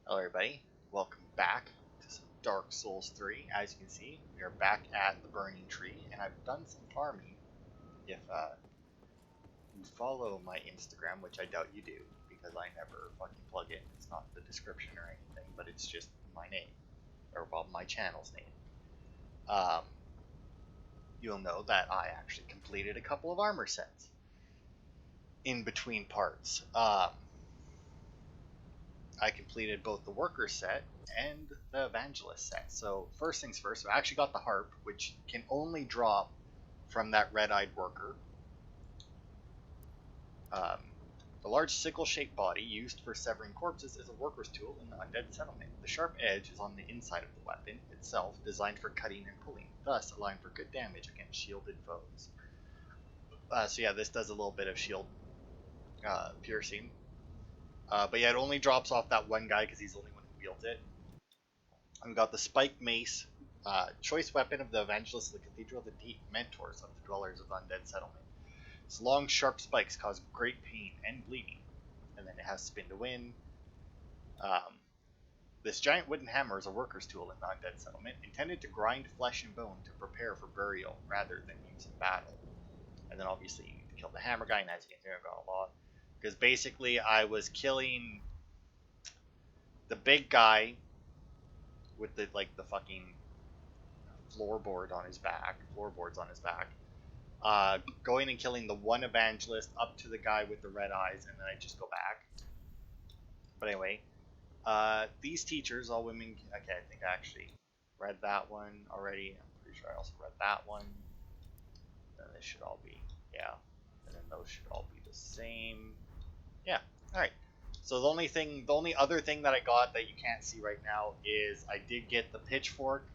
Hello everybody, welcome back to some Dark Souls 3. As you can see, we are back at the Burning Tree, and I've done some farming. If you follow my Instagram, which I doubt you do, because I never fucking plug it, it's not the description or anything, but it's just my name, or well, my channel's name. You'll know that I actually completed a couple of armor sets in between parts. I completed both the worker set and the evangelist set. So first things first, I actually got the harp, which can only drop from that red-eyed worker. The large sickle-shaped body used for severing corpses is a worker's tool in the Undead Settlement. The sharp edge is on the inside of the weapon itself, designed for cutting and pulling, thus allowing for good damage against shielded foes. So yeah, this does a little bit of shield piercing. But yeah, it only drops off that one guy because he's the only one who wields it. And we got the spiked mace, choice weapon of the evangelists of the Cathedral of the Deep, mentors of the dwellers of the Undead Settlement. Its long, sharp spikes cause great pain and bleeding, and then it has spin to win. This giant wooden hammer is a worker's tool in the Undead Settlement, intended to grind flesh and bone to prepare for burial rather than use in battle. And then obviously you need to kill the hammer guy, and as you can see, I've got a lot. Because basically I was killing the big guy with the fucking floorboards on his back, going and killing the one evangelist up to the guy with the red eyes, and then I just go back. But anyway, these teachers, all women. Okay, I think I actually read that one already. I'm pretty sure I also read that one. Then this should all be, yeah, and then those should all be the same. Yeah, alright. So the only other thing that I got that you can't see right now is I did get the pitchfork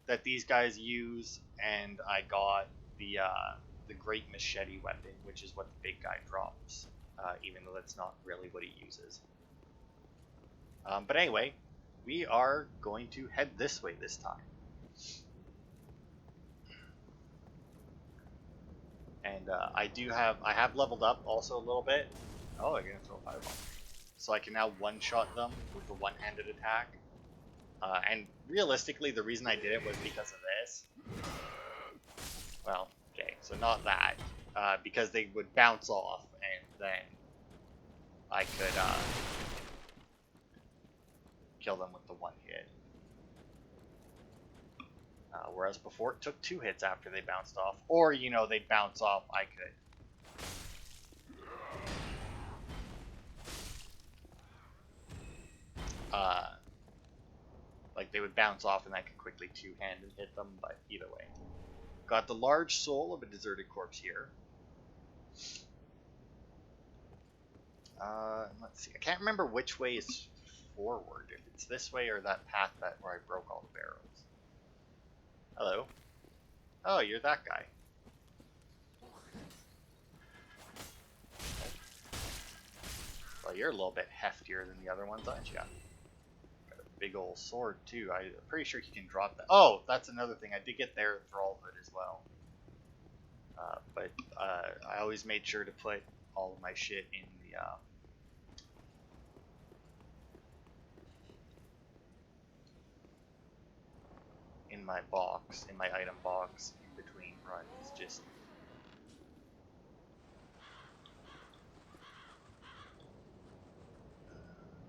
that these guys use, and I got the great machete weapon, which is what the big guy drops, even though that's not really what he uses. But anyway, we are going to head this way this time. And I have leveled up also a little bit. Oh, I'm gonna throw a fireball. So I can now one-shot them with the one-handed attack. And realistically, the reason I did it was because of this. Well, okay, so not that. Because they would bounce off, and then I could kill them with the one hit. Whereas before it took 2 hits after they bounced off. Or, you know, they'd bounce off, I could. Like they would bounce off and I could quickly two-hand and hit them, but either way. Got the large soul of a deserted corpse here. Let's see, I can't remember which way is forward, if it's this way or that path where I broke all the barrels. Hello. Oh, you're that guy. Well, you're a little bit heftier than the other ones, aren't you? Got a big old sword, too. I'm pretty sure he can drop that. Oh, that's another thing. I did get their thrall hood as well. But I always made sure to put all of my shit in the... in my box, in my item box, in between runs, just...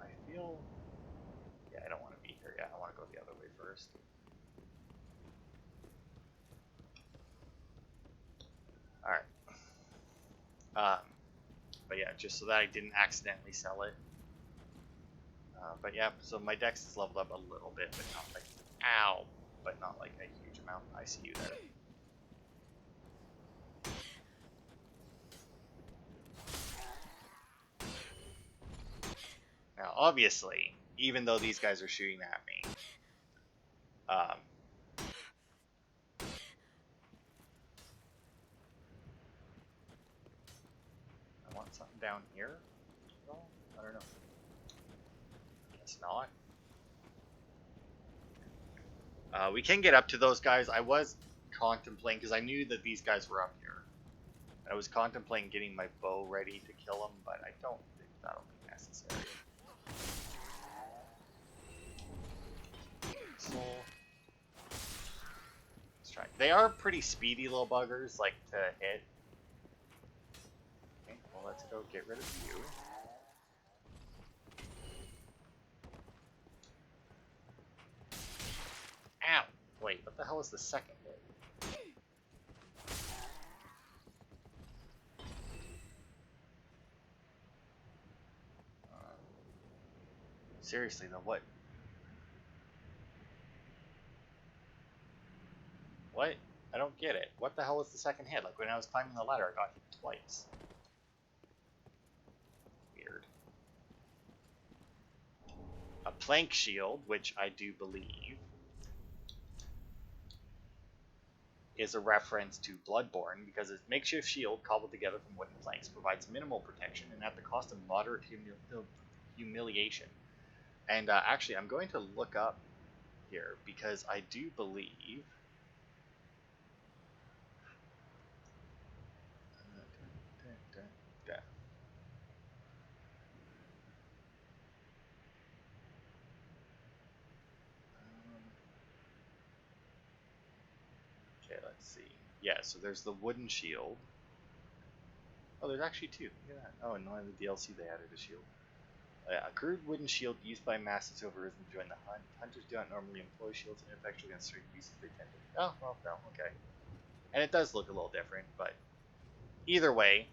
I feel... Yeah, I don't want to be here yet. I want to go the other way first. Alright. But yeah, just so that I didn't accidentally sell it. But yeah, so my dex is leveled up a little bit, but not like... Ow! But not like a huge amount. I see you there. Now, obviously, even though these guys are shooting at me, I want something down here. I don't know. Guess not. We can get up to those guys. I was contemplating, because I knew that these guys were up here. I was contemplating getting my bow ready to kill them, but I don't think that'll be necessary. They are pretty speedy little buggers, like, to hit. Okay, well, let's go get rid of you. Ow! Wait, what the hell is the second hit? Seriously, though, what? What? I don't get it. What the hell was the second hit? Like, when I was climbing the ladder, I got hit twice. Weird. A plank shield, which I do believe is a reference to Bloodborne, because its makeshift shield cobbled together from wooden planks provides minimal protection and at the cost of moderate humiliation. And actually, I'm going to look up here because I do believe okay, let's see. Yeah, so there's the wooden shield. Oh, there's actually two. Look at that. Oh, and one of the DLC they added a shield. A crude wooden shield used by masters over Resin to join the hunt. Hunters do not normally employ shields ineffectual against certain beasts they tend to. Oh, well, no, okay. And it does look a little different, but either way,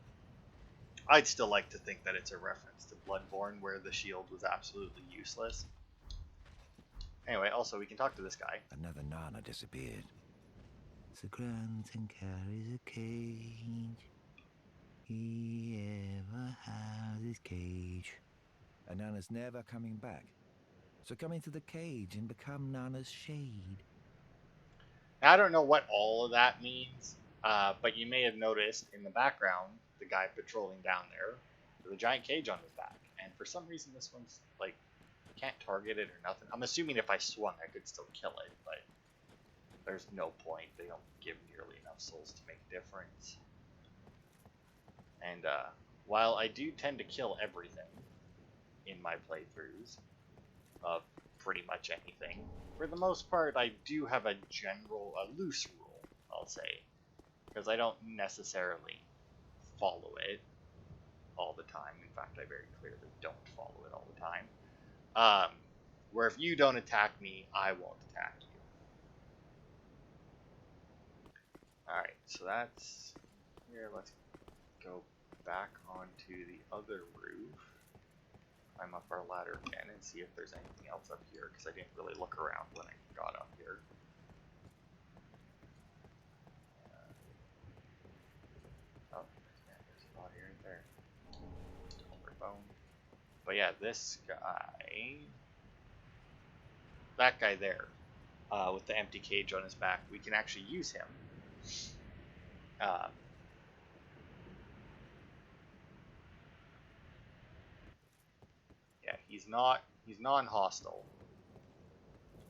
I'd still like to think that it's a reference to Bloodborne, where the shield was absolutely useless. Anyway, also, we can talk to this guy. Another Nana disappeared. The Granton carries a cage. He ever has his cage. And Nana's never coming back. So come into the cage and become Nana's shade. Now, I don't know what all of that means, but you may have noticed in the background the guy patrolling down there with a giant cage on his back. And for some reason, this one's like, can't target it or nothing. I'm assuming if I swung, I could still kill it, but there's no point. They don't give nearly enough souls to make a difference. And while I do tend to kill everything in my playthroughs of pretty much anything, for the most part, I do have a loose rule, I'll say, because I don't necessarily follow it all the time. In fact, I very clearly don't follow it all the time. Where if you don't attack me, I won't attack you. Alright, so that's here. Let's go back onto the other roof. Climb up our ladder again and see if there's anything else up here, because I didn't really look around when I got up here. Oh, yeah, there's a body right there. Bone. But yeah, this guy, that guy there, with the empty cage on his back, we can actually use him. Yeah, he's non-hostile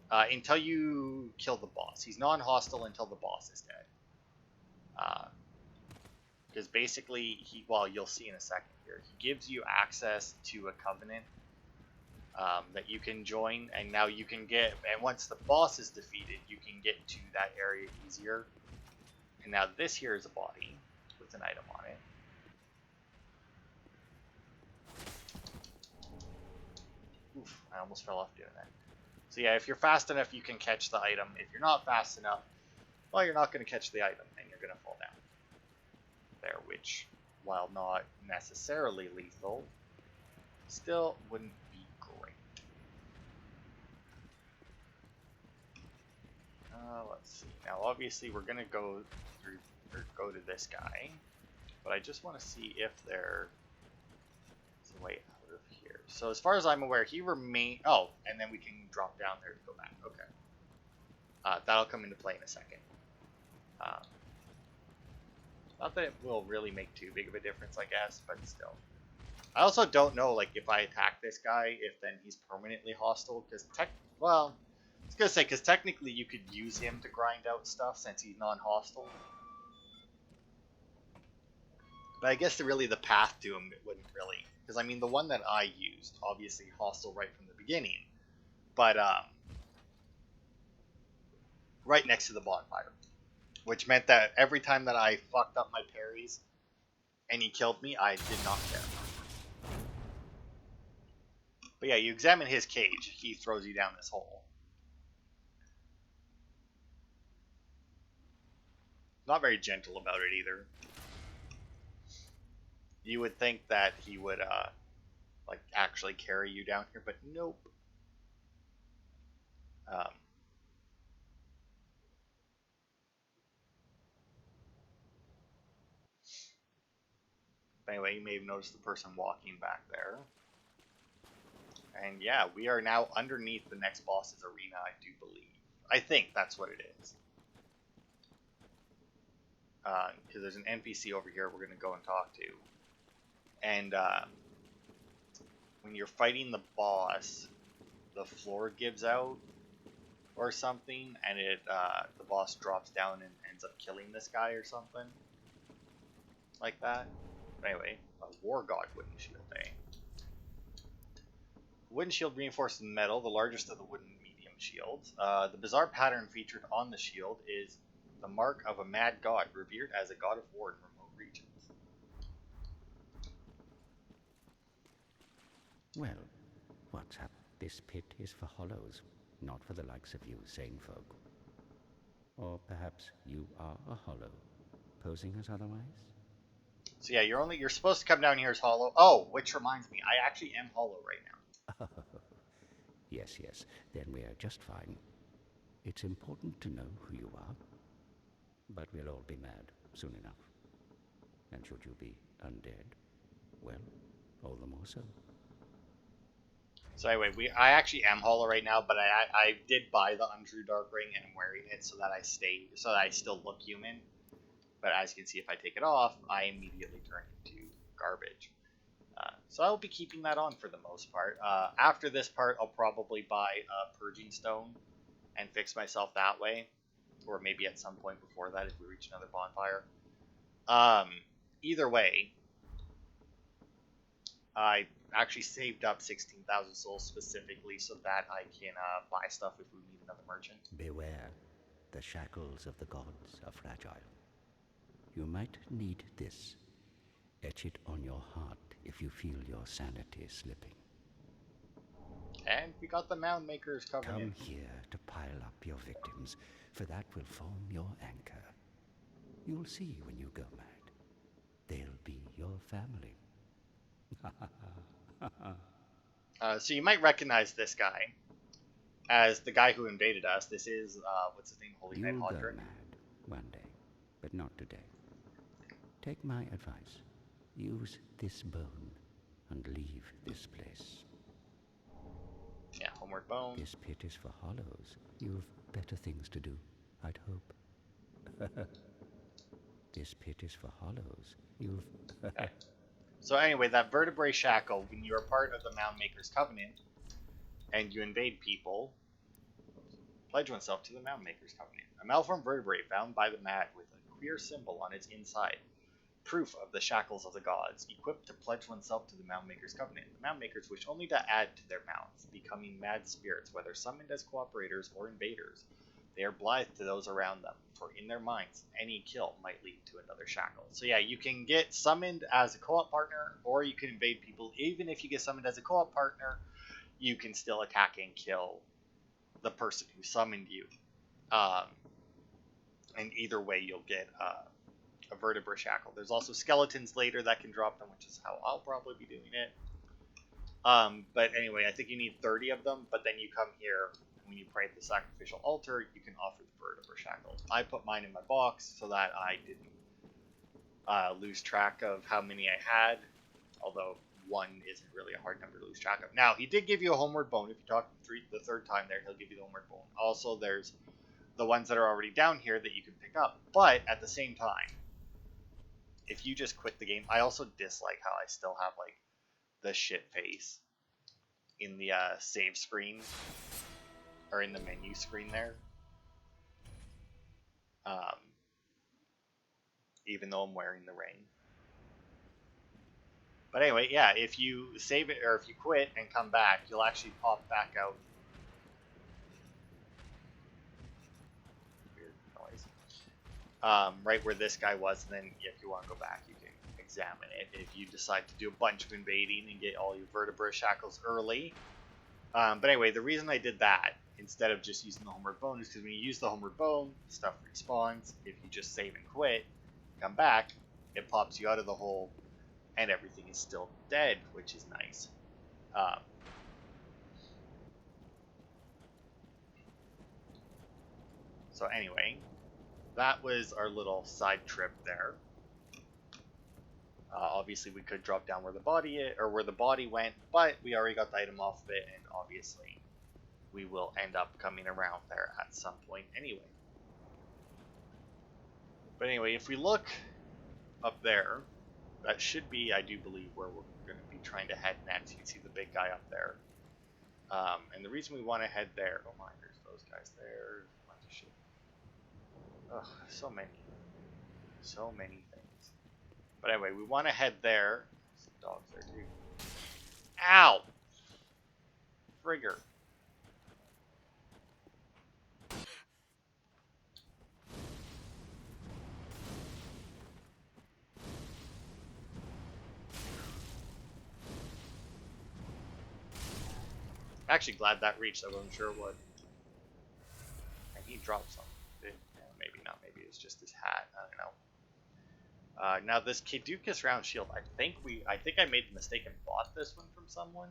until you kill the boss. He's non-hostile until the boss is dead. Because basically, well, you'll see in a second here, he gives you access to a covenant that you can join, and now you can get, and once the boss is defeated, you can get to that area easier. And now this here is a body with an item on it. Oof, I almost fell off doing that. So yeah, if you're fast enough, you can catch the item. If you're not fast enough, well, you're not going to catch the item, and you're going to fall down. There, which, while not necessarily lethal, still wouldn't be great. Let's see. Now, obviously, we're going to go to this guy, but I just want to see if there's a way out of here. So as far as I'm aware, he remains. Oh, and then we can drop down there to go back. Okay. That'll come into play in a second. Not that it will really make too big of a difference, I guess, but still. I also don't know, like, if I attack this guy, if then he's permanently hostile, because well, I was gonna say, because technically you could use him to grind out stuff since he's non-hostile. But I guess really the path to him, it wouldn't really, because I mean, the one that I used, obviously hostile right from the beginning, but right next to the bonfire. which meant that every time that I fucked up my parries and he killed me, I did not care. But yeah, you examine his cage, he throws you down this hole. Not very gentle about it either. You would think that he would like actually carry you down here, but nope. Anyway, you may have noticed the person walking back there. And yeah, we are now underneath the next boss's arena, I do believe. I think that's what it is. Because there's an NPC over here we're going to go and talk to. And when you're fighting the boss, the floor gives out or something, and the boss drops down and ends up killing this guy or something. Like that. Anyway, a War God wooden shield, eh? Wooden shield reinforced in metal, the largest of the wooden medium shields. The bizarre pattern featured on the shield is the mark of a mad god, revered as a god of war in remote regions. Well, what's up? This pit is for hollows, not for the likes of you sane folk. Or perhaps you are a hollow, posing as otherwise? So yeah, you're supposed to come down here as hollow. Oh, which reminds me, I actually am hollow right now. Yes, then we are just fine. It's important to know who you are, but we'll all be mad soon enough. And should you be undead, well, all the more so. So anyway, I actually am hollow right now, but I did buy the Untrue Dark Ring and I'm wearing it so that I still look human. But as you can see, if I take it off, I immediately turn into garbage. So I'll be keeping that on for the most part. After this part, I'll probably buy a Purging Stone and fix myself that way. Or maybe at some point before that if we reach another bonfire. Either way, I actually saved up 16,000 souls specifically so that I can buy stuff if we need another merchant. Beware, the shackles of the gods are fragile. You might need this. Etch it on your heart if you feel your sanity slipping. And we got the Mound Maker's Covenant. Come here to pile up your victims, for that will form your anchor. You'll see when you go mad. They'll be your family. So you might recognize this guy as the guy who invaded us. This is, what's his name? Holy Knight You'll go Hodrick. mad one day, but not today. Take my advice. Use this bone and leave this place. Yeah, Homeward Bone. This pit is for hollows. You've better things to do, I'd hope. This pit is for hollows. You've... Okay. So anyway, that vertebrae shackle, when you're part of the Mound Maker's Covenant, and you invade people, pledge oneself to the Mound Maker's Covenant. A malformed vertebrae bound by the mat with a queer symbol on its inside. Proof of the shackles of the gods, equipped to pledge oneself to the Mound Maker's Covenant. The Mound Makers wish only to add to their mounds, becoming mad spirits, whether summoned as cooperators or invaders. They are blithe to those around them, for in their minds, any kill might lead to another shackle. So yeah, you can get summoned as a co-op partner, or you can invade people. Even if you get summoned as a co-op partner, you can still attack and kill the person who summoned you. And either way, you'll get a vertebra shackle. There's also skeletons later that can drop them, which is how I'll probably be doing it. But anyway, I think you need 30 of them, but then you come here, and when you pray at the sacrificial altar, you can offer the vertebra shackle. I put mine in my box so that I didn't lose track of how many I had, although one isn't really a hard number to lose track of. Now, he did give you a homeward bone. If you talk the third time there, he'll give you the homeward bone. Also, there's the ones that are already down here that you can pick up, but at the same time, if you just quit the game, I also dislike how I still have like the shit face in the save screen or in the menu screen there. Even though I'm wearing the ring. But anyway, yeah, if you save it or if you quit and come back, you'll actually pop back out. Weird noise. right where this guy was, and then if you want to go back, you can examine it. If you decide to do a bunch of invading and get all your vertebra shackles early. But anyway, the reason I did that instead of just using the homeward bone is because when you use the homeward bone, stuff respawns. If you just save and quit, come back, it pops you out of the hole, and everything is still dead, which is nice. So anyway, that was our little side trip there. Obviously, we could drop down where the body is, or where the body went, but we already got the item off of it, and obviously, we will end up coming around there at some point anyway. But anyway, if we look up there, that should be, I do believe, where we're going to be trying to head next. You can see the big guy up there. And the reason we want to head there, oh my, there's those guys there, a bunch of shit. Ugh, so many things. But anyway, we want to head there. Some dogs there too. Ow! Frigger. Actually glad that reached. I wasn't sure it would. And he dropped something. Maybe not. Maybe it's just his hat. I don't know. Now this Caduceus round shield. I think I made the mistake and bought this one from someone.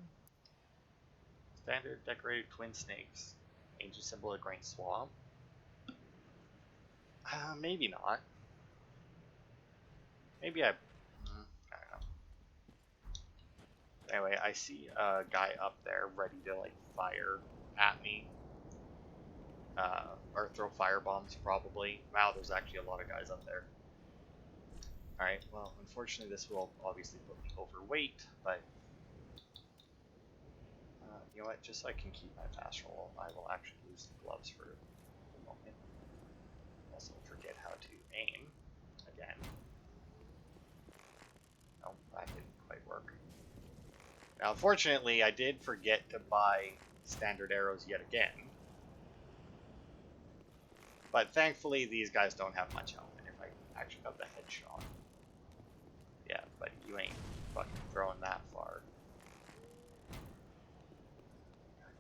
Standard decorated twin snakes. Ancient symbol of grain swamp. Maybe not. Maybe I don't know. Anyway, I see a guy up there ready to like fire at me. Or throw fire bombs probably. Wow, there's actually a lot of guys up there. Alright, well, unfortunately this will obviously put me overweight, but you know what, just so I can keep my fast roll, I will actually use the gloves for the moment. Also forget how to aim again. Oh, that didn't quite work. Now, unfortunately, I did forget to buy standard arrows yet again. But thankfully, these guys don't have much health, and if I actually got the headshot. Yeah, but you ain't fucking throwing that far.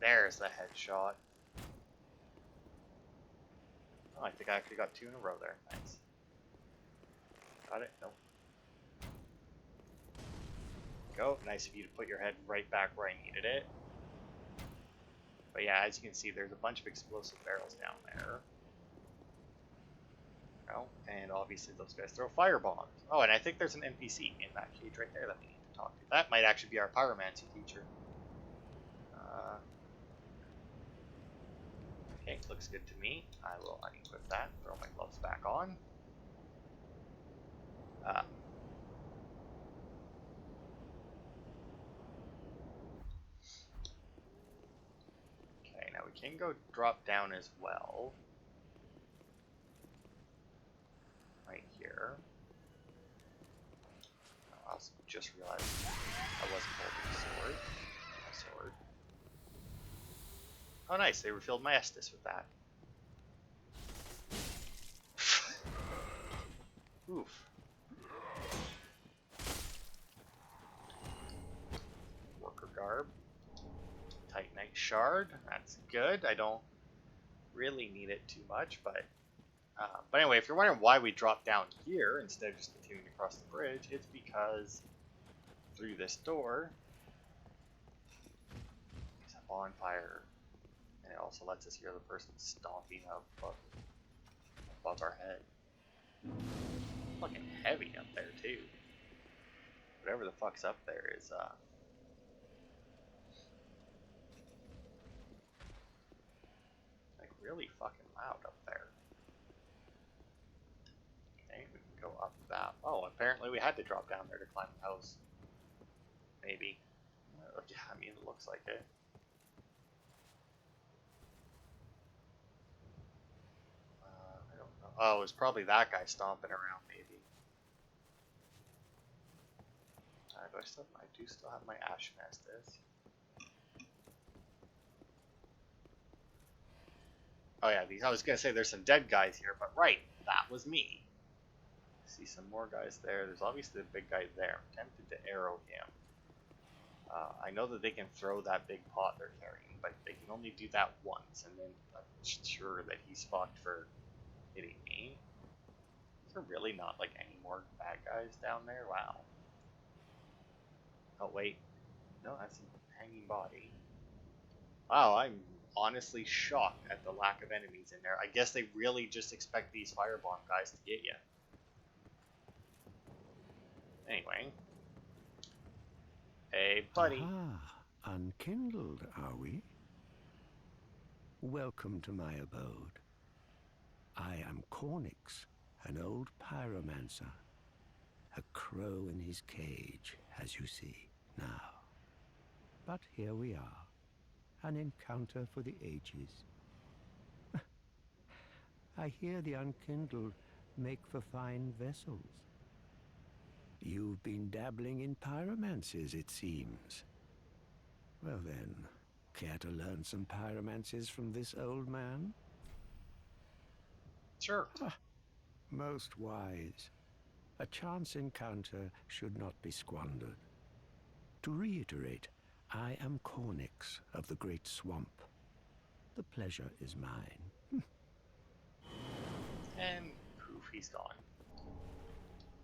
There's the headshot. Oh, I think I actually got two in a row there. Nice. Got it? Nope. Go. Nice of you to put your head right back where I needed it. But yeah, as you can see, there's a bunch of explosive barrels down there. Oh, and obviously those guys throw fire bombs. Oh, and I think there's an NPC in that cage right there that we need to talk to. That might actually be our pyromancy teacher. Okay, looks good to me. I will unequip that, throw my gloves back on. Okay, now we can go drop down as well. Right here. I also just realized I wasn't holding a sword. My sword. Oh nice, they refilled my Estus with that. Oof. Worker garb. Titanite shard. That's good. I don't really need it too much, but anyway, if you're wondering why we dropped down here instead of just continuing across the bridge, it's because through this door there's a bonfire, and it also lets us hear the person stomping above our head. Fucking heavy up there too. Whatever the fuck's up there is like really fucking loud up there. Okay, we can go up that. Oh, apparently we had to drop down there to climb the house. Maybe. Yeah, I mean, it looks like it. I don't know. Oh, it was probably that guy stomping around, maybe. I do still have my Ashen Estus. Oh yeah, I was gonna say there's some dead guys here, but right, that was me. See some more guys there. There's obviously a big guy there. I'm tempted to arrow him. I know that they can throw that big pot they're carrying, but they can only do that once, and then I'm sure that he's fucked for hitting me. Is there really not like any more bad guys down there? Wow. Oh wait, no, that's a hanging body. Wow, I'm honestly shocked at the lack of enemies in there. I guess they really just expect these firebomb guys to get you. Anyway. Hey, buddy. Aha, unkindled, are we? Welcome to my abode. I am Cornix, an old pyromancer. A crow in his cage, as you see now. But here we are, an encounter for the ages. I hear the unkindled make for fine vessels. You've been dabbling in pyromancies, it seems. Well then, care to learn some pyromancies from this old man? Sure. Most wise. A chance encounter should not be squandered. To reiterate, I am Cornix of the Great Swamp. The pleasure is mine. And poof, he's gone.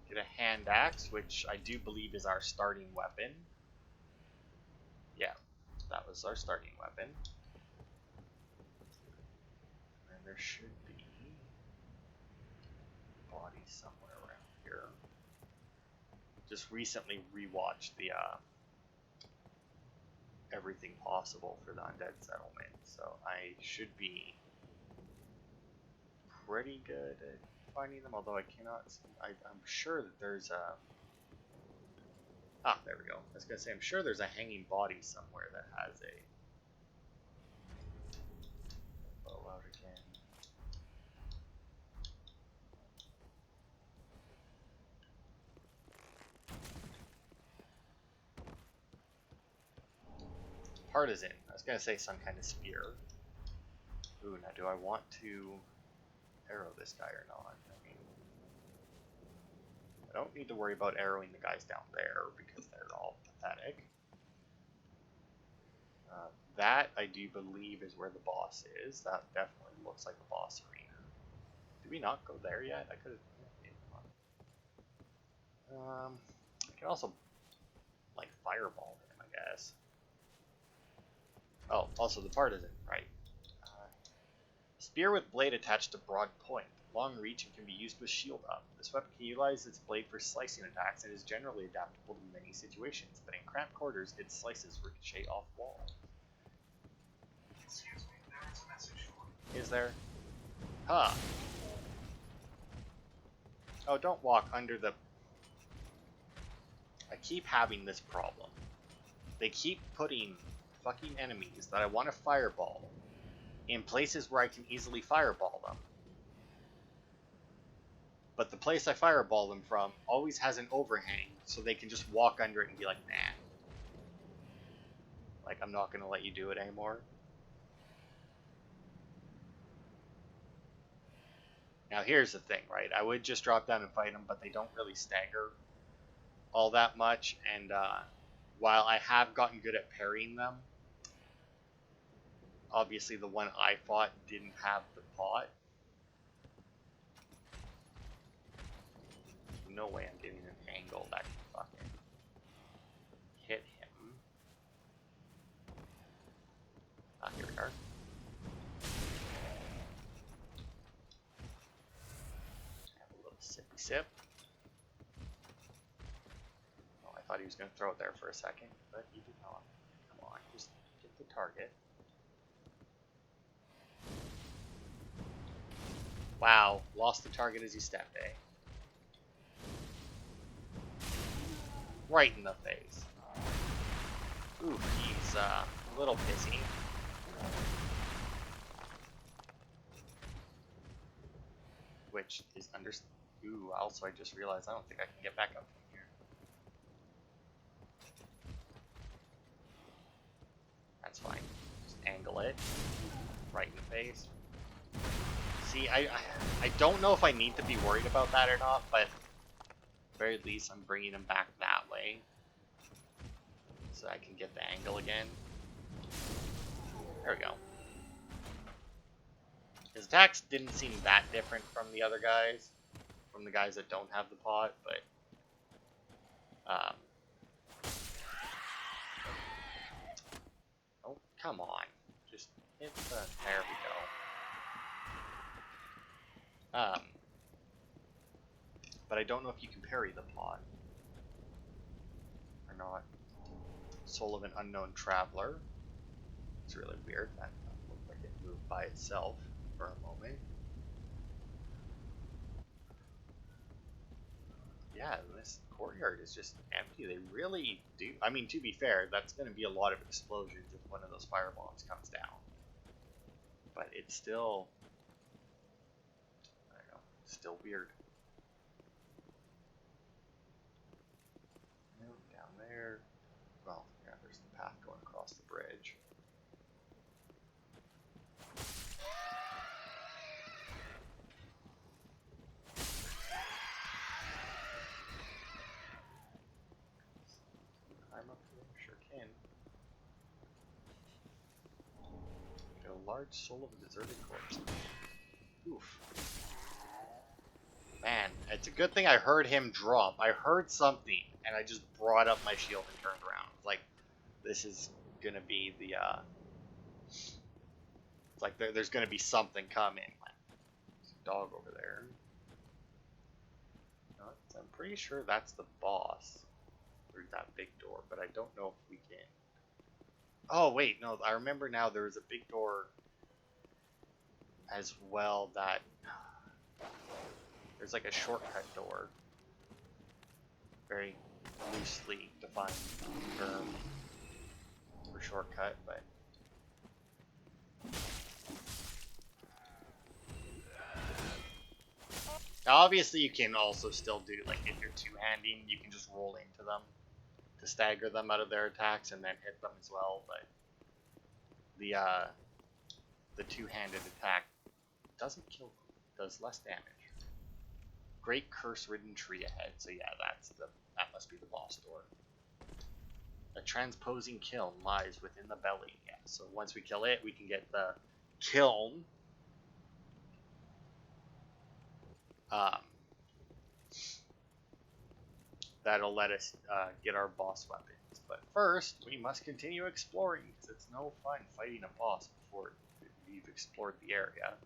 Get a hand axe, which I do believe is our starting weapon. Yeah, that was our starting weapon. And there should be bodies somewhere around here. Just recently rewatched the Everything Possible for the Undead Settlement, so I should be pretty good at finding them, although I cannot see. I'm sure that there's a... Ah, there we go. I was going to say, I'm sure there's a hanging body somewhere that has a... Bow out again. Partisan. I was going to say some kind of spear. Ooh, now do I want to arrow this guy or not? I mean, I don't need to worry about arrowing the guys down there because they're all pathetic. That I do believe is where the boss is. That definitely looks like a boss arena. Did we not go there yet? I could have. I can also like fireball him, I guess. Oh, also the partisan, right? Spear with blade attached to broad point. Long reach and can be used with shield up. This weapon can utilize its blade for slicing attacks and is generally adaptable to many situations, but in cramped quarters, its slices ricochet off walls. Excuse me, there is a message for you. Is there? Huh. Oh, don't walk under the... I keep having this problem. They keep putting fucking enemies that I want to fireball in places where I can easily fireball them. But the place I fireball them from always has an overhang, so they can just walk under it and be like, nah. Like, I'm not going to let you do it anymore. Now here's the thing, right? I would just drop down and fight them, but they don't really stagger all that much. And while I have gotten good at parrying them, obviously the one I fought didn't have the pot. No way I'm getting an angle that can fucking hit him. Ah, here we are. Have a little sippy sip. Oh, I thought he was going to throw it there for a second, but he did not. Come on, just get the target. Wow, lost the target as he stepped, eh? Right in the face. Ooh, he's a little pissy. Which is Ooh, also I just realized I don't think I can get back up from here. That's fine. Just angle it. Right in the face. See, I don't know if I need to be worried about that or not, but at the very least I'm bringing him back that way. So I can get the angle again. There we go. His attacks didn't seem that different from the other guys. From the guys that don't have the pot, but... oh, come on. Just hit the... there we go. But I don't know if you can parry the pot. Or not. Soul of an Unknown Traveler. It's really weird. That looked like it moved by itself for a moment. Yeah, this courtyard is just empty. They really do. I mean, to be fair, that's going to be a lot of explosions if one of those firebombs comes down. But it's still, I don't know, still weird. Down there. Well, yeah, there's the path going across the bridge. Climb up here? Sure can. Got a large soul of a deserted corpse. Oof. Man, it's a good thing I heard him drop. I heard something, and I just brought up my shield and turned around. Like, this is gonna be the, it's like there's gonna be something coming. There's a dog over there. I'm pretty sure that's the boss through that big door, but I don't know if we can. Oh, wait, no, I remember now there was a big door as well that... there's like a shortcut door. Very loosely defined term for shortcut, but... now, obviously you can also still do, like, if you're two-handing, you can just roll into them to stagger them out of their attacks and then hit them as well, but the two-handed attack doesn't kill them, does less damage. Great curse-ridden tree ahead, so yeah, that must be the boss door. A transposing kiln lies within the belly, yeah, so once we kill it, we can get the kiln. That'll let us get our boss weapons. But first, we must continue exploring, because it's no fun fighting a boss before we've explored the area.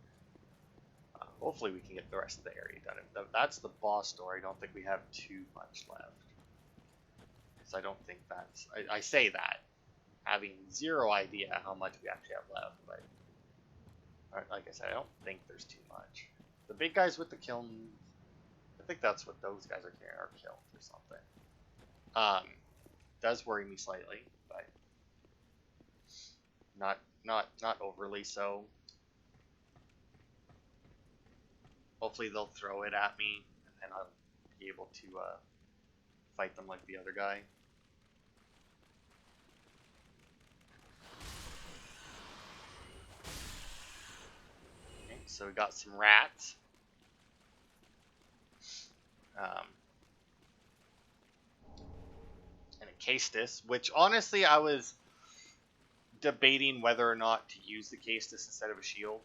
Hopefully we can get the rest of the area done. That's the boss door. I don't think we have too much left. Because I don't think that's... I say that, having zero idea how much we actually have left, but... like I said, I don't think there's too much. The big guys with the kiln... I think that's what those guys are carrying, are kilns or something. Does worry me slightly, but not overly so. Hopefully they'll throw it at me, and then I'll be able to fight them like the other guy. Okay, so we got some rats. And a Castus, which honestly I was debating whether or not to use the Castus instead of a shield.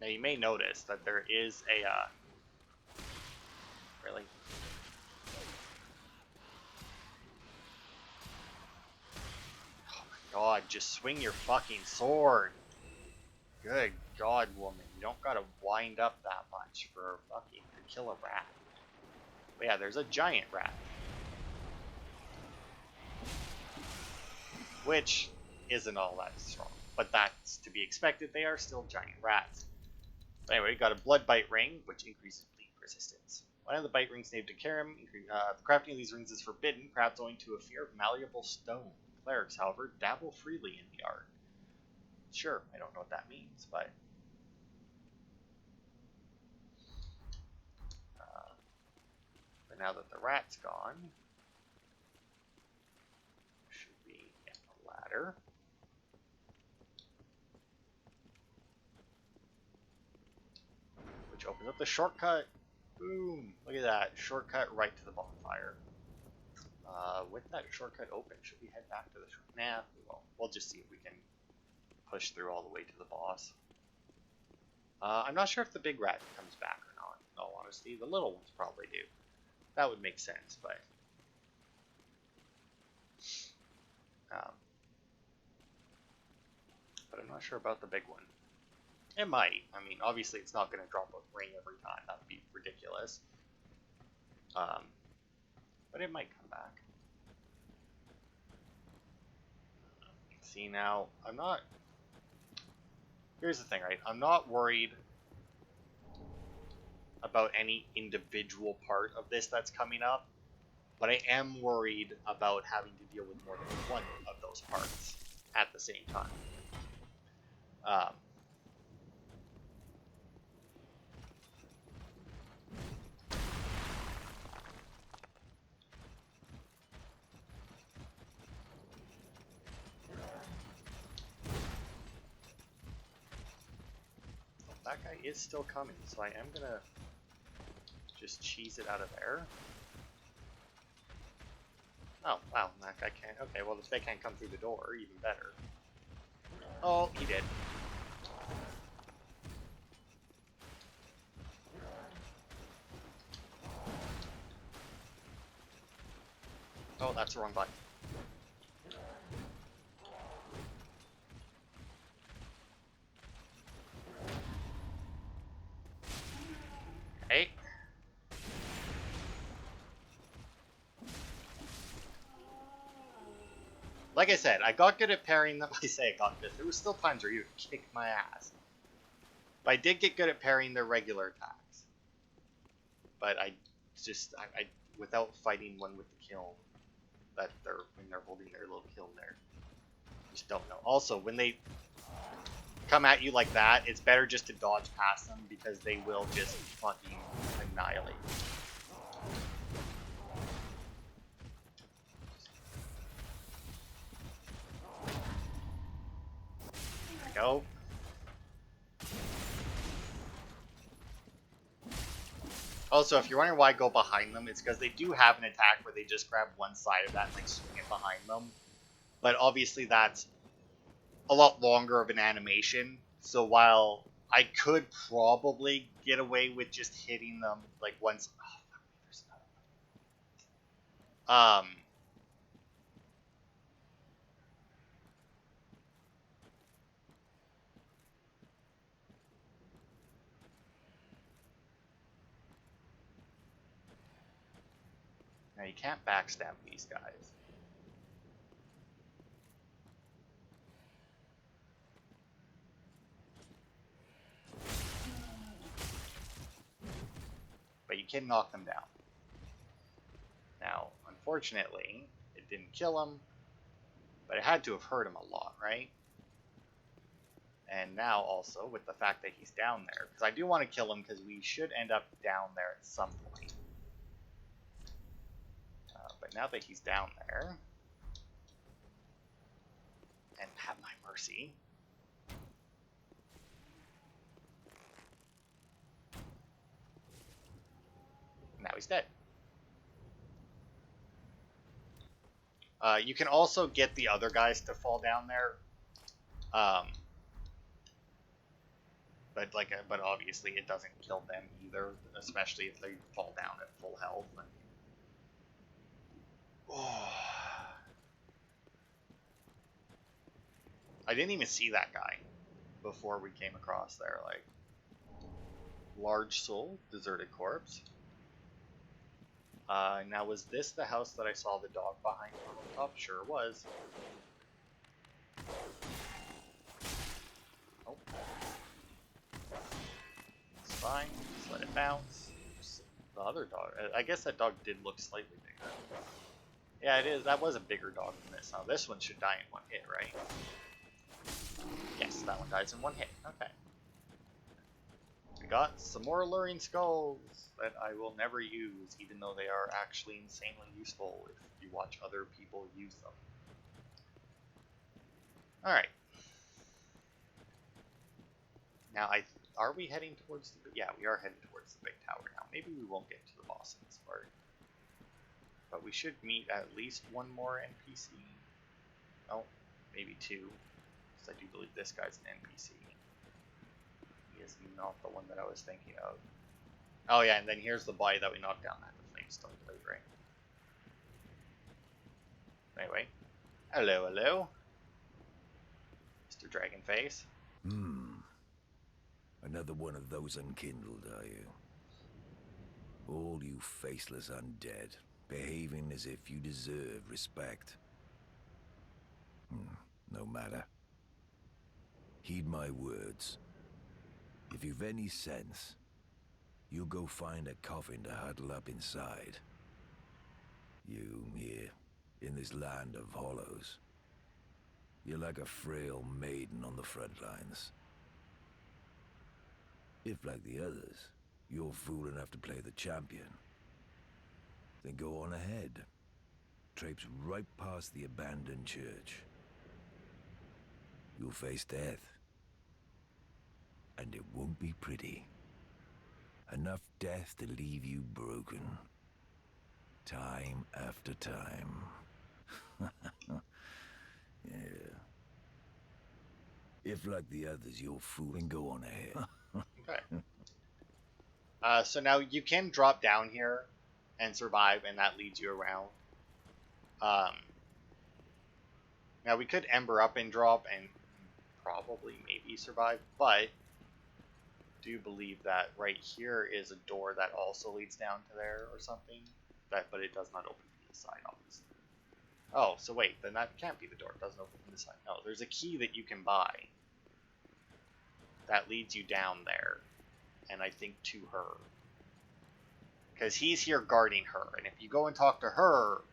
Now you may notice that there is a really? Oh my god, just swing your fucking sword. Good god, woman. You don't gotta wind up that much for fucking to kill a rat. But yeah, there's a giant rat. Which isn't all that strong. But that's to be expected. They are still giant rats. But anyway, we got a blood bite ring, which increases bleed resistance. One of the bite rings named Karim. The crafting of these rings is forbidden, perhaps owing to a fear of malleable stone. Clerics, however, dabble freely in the art. Sure, I don't know what that means, but... but now that the rat's gone, should be get a ladder. Is that the shortcut? Boom! Look at that. Shortcut right to the bonfire. With that shortcut open, should we head back to the Nah, we won't. We'll just see if we can push through all the way to the boss. I'm not sure if the big rat comes back or not, in all honesty. The little ones probably do. That would make sense, but... but I'm not sure about the big one. It might. I mean, obviously it's not going to drop a ring every time. That would be ridiculous. But it might come back. See, now, I'm not... Here's the thing, right? I'm not worried about any individual part of this that's coming up, but I am worried about having to deal with more than one of those parts at the same time. That guy is still coming, so I am gonna just cheese it out of there. Oh, wow, that guy can't. Okay, well, if they can't come through the door, even better. Oh, he did. Oh, that's the wrong button. Okay. Like I said, I got good at parrying them. I say I got good. There were still times where you kicked my ass. But I did get good at parrying their regular attacks. But I without fighting one with the kiln, when they're holding their little kiln there, just don't know. Also, when they come at you like that, it's better just to dodge past them because they will just fucking annihilate you. There we go. Also, if you're wondering why I go behind them, it's because they do have an attack where they just grab one side of that and like swing it behind them. But obviously that's a lot longer of an animation. So while I could probably get away with just hitting them like once, now you can't backstab these guys. But you can knock them down. Now, unfortunately, it didn't kill him, but it had to have hurt him a lot, right? And now also, with the fact that he's down there, because I do want to kill him because we should end up down there at some point. But now that he's down there, and have my mercy, now he's dead. You can also get the other guys to fall down there, but obviously it doesn't kill them either, especially if they fall down at full health. Oh. I didn't even see that guy before we came across there. Like, large soul, deserted corpse. Now, was this the house that I saw the dog behind on the top? Sure was. Oh. It's fine. Just let it bounce. The other dog. I guess that dog did look slightly bigger. Yeah, it is. That was a bigger dog than this. Now, this one should die in one hit, right? Yes, that one dies in one hit. Okay. We got some more alluring skulls that I will never use, even though they are actually insanely useful if you watch other people use them. Alright. Now, I Are we heading towards the... Yeah, we are heading towards the big tower now. Maybe we won't get to the boss in this part. But we should meet at least one more NPC. Oh, maybe two. Because I do believe this guy's an NPC. He is not the one that I was thinking of. Oh yeah, and then here's the boy that we knocked down at the Flamestone Blade Ring. Anyway. Hello, hello. Mr. Dragonface. Another one of those unkindled, are you? All you faceless undead, behaving as if you deserve respect. No matter. Heed my words. If you've any sense, you'll go find a coffin to huddle up inside. You, here, in this land of hollows. You're like a frail maiden on the front lines. If, like the others, you're fool enough to play the champion, then go on ahead. Traipse right past the abandoned church. You'll face death. And it won't be pretty. Enough death to leave you broken. Time after time. Yeah. If, like the others, you're fooling, go on ahead. Okay. So now you can drop down here and survive, and that leads you around. Now we could Ember up and drop and probably maybe survive, but do believe that right here is a door that also leads down to there or something. But it does not open from the side, obviously. Oh, so wait, then that can't be the door. It doesn't open from the side. No, there's a key that you can buy that leads you down there, and I think to her. Because he's here guarding her, and if you go and talk to her,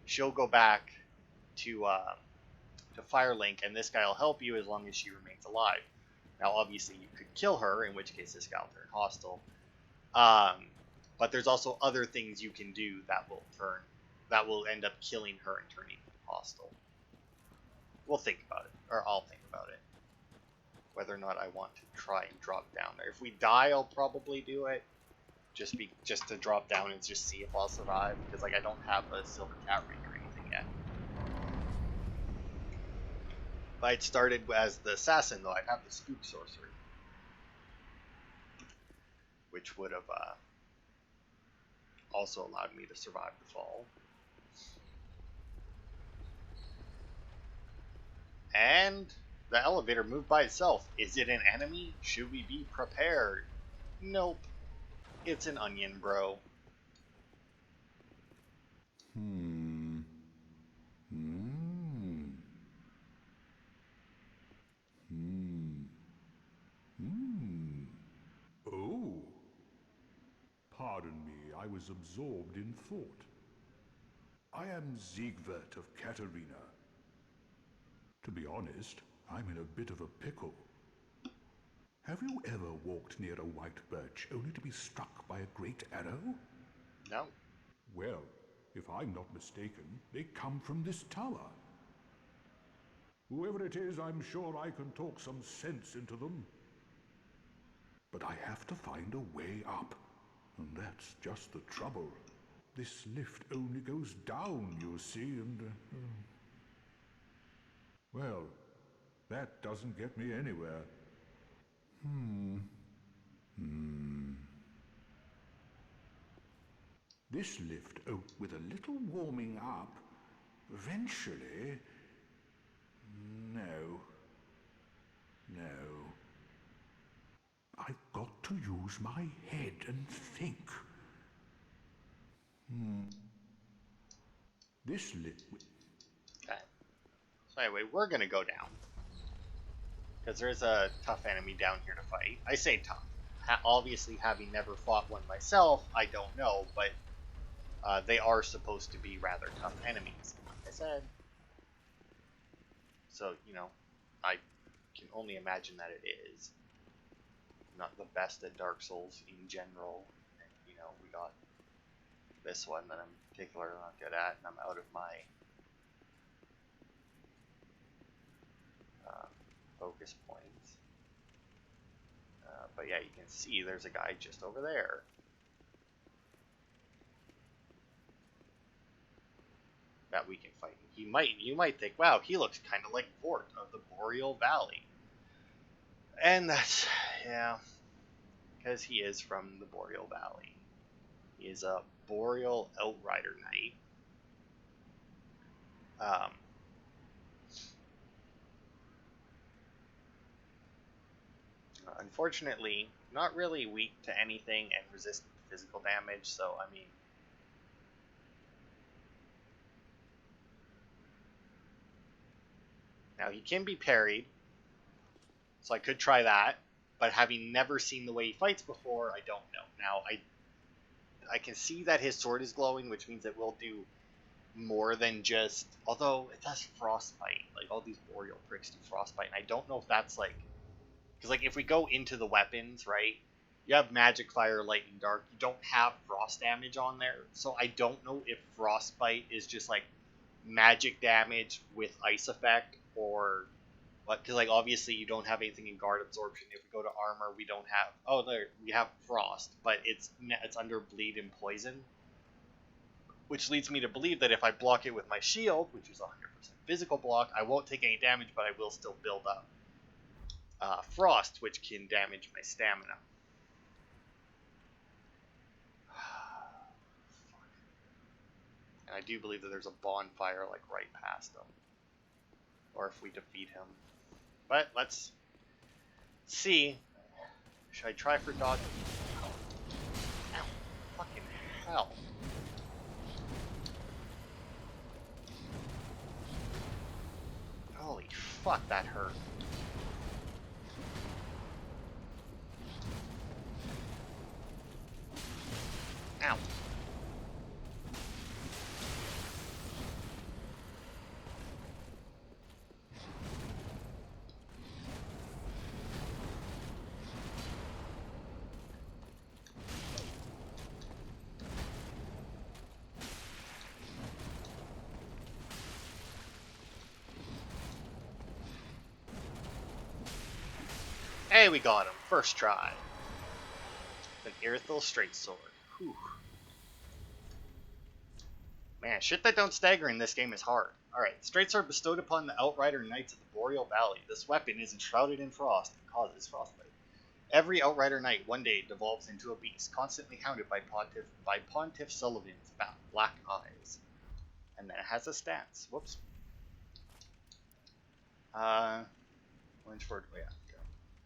she'll go back to Firelink, and this guy will help you as long as she remains alive. Now, obviously, you could kill her, in which case this guy will turn hostile. But there's also other things you can do that will end up killing her and turning him hostile. We'll think about it, or I'll think about it, whether or not I want to try and drop down there. If we die, I'll probably do it, just to drop down and just see if I'll survive, because like I don't have a silver cat ring or anything yet. If I'd started as the assassin, though, I'd have the spook sorcery, which would have also allowed me to survive the fall. And the elevator moved by itself. Is it an enemy? Should we be prepared? Nope. It's an onion, bro. Oh. Pardon me, I was absorbed in thought. I am Siegwart of Katarina. To be honest, I'm in a bit of a pickle. Have you ever walked near a white birch only to be struck by a great arrow? No. Well, if I'm not mistaken, they come from this tower. Whoever it is, I'm sure I can talk some sense into them. But I have to find a way up, and that's just the trouble. This lift only goes down, you see, and... well, that doesn't get me anywhere. This lift, with a little warming up, eventually... No. I've got to use my head and think. This lift... Okay. So anyway, we're gonna go down. Because there's a tough enemy down here to fight. I say tough. Obviously, having never fought one myself, I don't know, but they are supposed to be rather tough enemies, like I said. So, you know, I can only imagine that it is. Not the best at Dark Souls in general. And, you know, we got this one that I'm particularly not good at, and I'm out of my focus points. But yeah, you can see there's a guy just over there. That we can fight. You might think, wow, he looks kind of like Vort of the Boreal Valley. And that's, yeah, because he is from the Boreal Valley. He is a Boreal Outrider Knight. Unfortunately, not really weak to anything and resistant to physical damage, so I mean... Now, he can be parried, so I could try that, but having never seen the way he fights before, I don't know. Now, I can see that his sword is glowing, which means it will do more than just... Although, it does frostbite. Like, all these Boreal pricks do frostbite, and I don't know if that's, like... Because, like, if we go into the weapons, right, you have Magic, Fire, Lightning, Dark. You don't have frost damage on there, so I don't know if frostbite is just, like, magic damage with ice effect, or what, because, like, obviously you don't have anything in guard absorption. If we go to armor, we don't have... Oh, there, we have frost, but it's under bleed and poison, which leads me to believe that if I block it with my shield, which is 100% physical block, I won't take any damage, but I will still build up frost, which can damage my stamina. And I do believe that there's a bonfire, like, right past him. Or if we defeat him. But let's see. Should I try for dodge? Ow. Fucking hell. Holy fuck, that hurt. Ow. Hey, we got him. First try. An Irithil straight sword. Whew. Man, shit that don't stagger in this game is hard. Alright, straight sword bestowed upon the Outrider Knights of the Boreal Valley. This weapon is enshrouded in frost and causes frostbite. Every Outrider Knight one day devolves into a beast, constantly hounded by Pontiff Sullivan's black eyes. And then it has a stance. Whoops. Orange forward, oh yeah.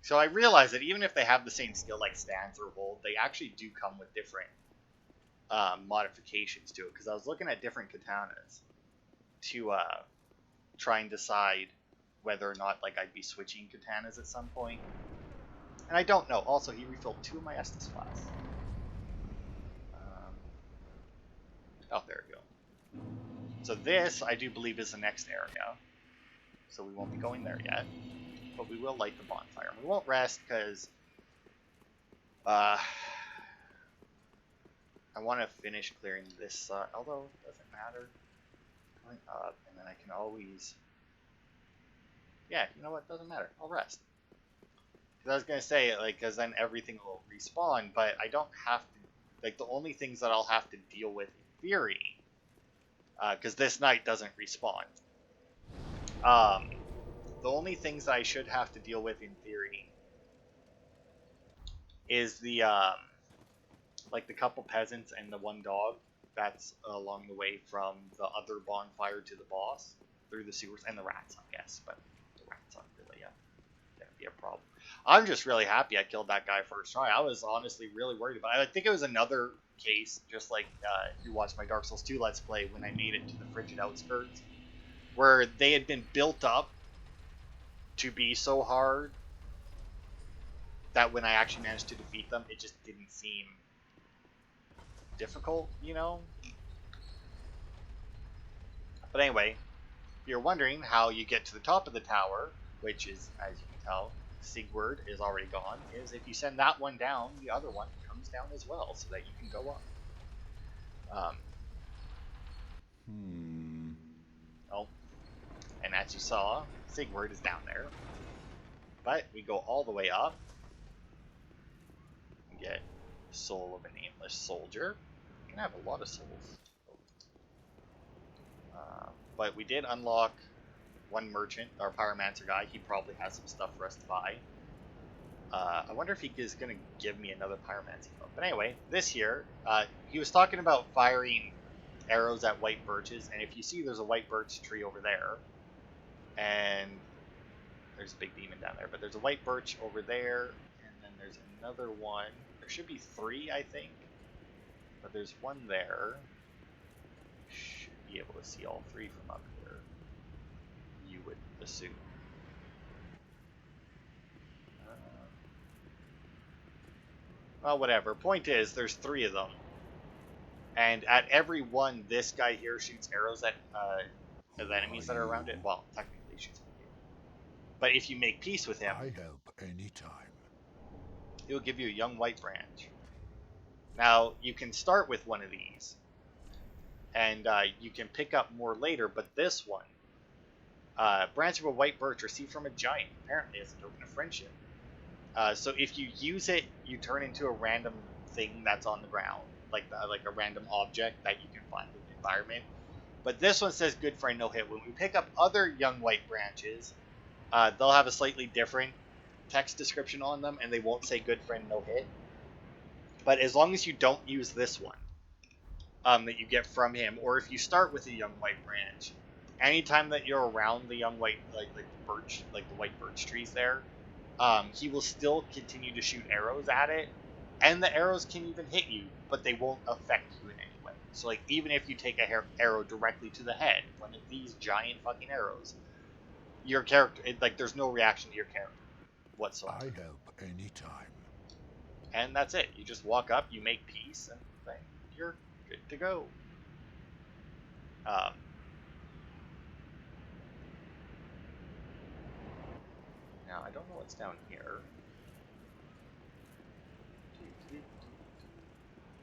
So I realize that even if they have the same skill like stance or hold, they actually do come with different modifications to it. Because I was looking at different katanas to try and decide whether or not like I'd be switching katanas at some point. And I don't know. Also, he refilled 2 of my Estus flasks. Oh, there we go. So this, I do believe, is the next area. So we won't be going there yet. But we will light the bonfire. We won't rest because I want to finish clearing this, although it doesn't matter. Going up, and then I can always... Yeah, you know what? Doesn't matter. I'll rest. Because I was going to say, like, because then everything will respawn, but I don't have to... Like, the only things that I'll have to deal with in theory, because this night doesn't respawn, the only things that I should have to deal with in theory is the, like the couple peasants and the one dog that's along the way from the other bonfire to the boss through the sewers, and the rats, I guess, but the rats aren't really gonna be a problem. I'm just really happy I killed that guy first try. I was honestly really worried about it. I think it was another case, just like if you watch my Dark Souls 2 Let's Play when I made it to the Frigid Outskirts, where they had been built up to be so hard that when I actually managed to defeat them, it just didn't seem difficult, you know? But anyway, if you're wondering how you get to the top of the tower, which is, as you can tell, Sigurd is already gone, is if you send that one down, the other one comes down as well, so that you can go up. Oh, and as you saw, Sigurd is down there. But we go all the way up. get Soul of a Nameless Soldier. You can have a lot of souls. But we did unlock one merchant, our pyromancer guy. He probably has some stuff for us to buy. I wonder if he is going to give me another pyromancy bow. But anyway, this year, he was talking about firing arrows at white birches, and if you see, there's a white birch tree over there, and there's a big demon down there, but there's a white birch over there, and then there's another one. There should be 3, I think, but there's one there. Should be able to see all 3 from up here, you would assume. Well, whatever. Point is, there's 3 of them. And at every one, this guy here shoots arrows at the enemies that are around it. Well, technically he shoots at you. But if you make peace with him, I help anytime. he'll give you a young white branch. Now, you can start with one of these. And you can pick up more later, but this one, branch of a white birch received from a giant, apparently as a token of friendship. So if you use it, you turn into a random thing that's on the ground, like a random object that you can find in the environment. But this one says good friend, no hit. When we pick up other young white branches, they'll have a slightly different text description on them, and they won't say good friend, no hit. But as long as you don't use this one that you get from him, or if you start with a young white branch, anytime that you're around the young white, like birch, like the white birch trees there, he will still continue to shoot arrows at it, and the arrows can even hit you, but they won't affect you in any way. So, like, even if you take a arrow directly to the head, one of these giant fucking arrows, your character, there's no reaction to your character whatsoever. I help anytime. And that's it. You just walk up, you make peace, and then you're good to go. Now, I don't know what's down here.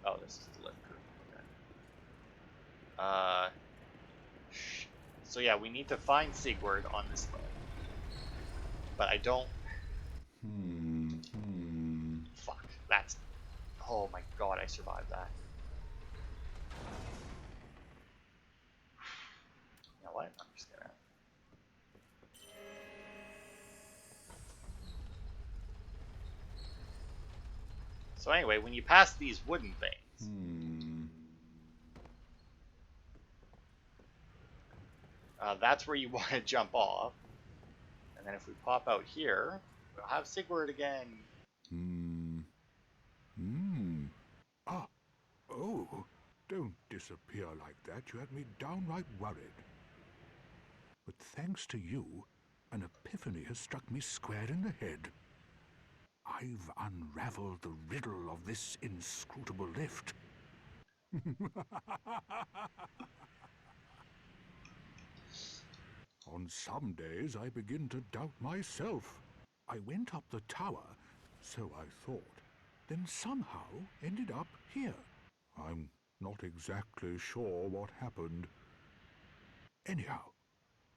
Oh, this is the lift curve. Okay. So yeah, we need to find Sigurd on this level. But I don't... Fuck, that's... Oh my god, I survived that. You know what? I'm just gonna... So anyway, when you pass these wooden things, that's where you want to jump off. And then if we pop out here, we'll have Sigurd again. Ah, oh, don't disappear like that. You had me downright worried. But thanks to you, an epiphany has struck me square in the head. I've unraveled the riddle of this inscrutable lift. On some days I begin to doubt myself. I went up the tower, so I thought, then somehow ended up here. I'm not exactly sure what happened. Anyhow,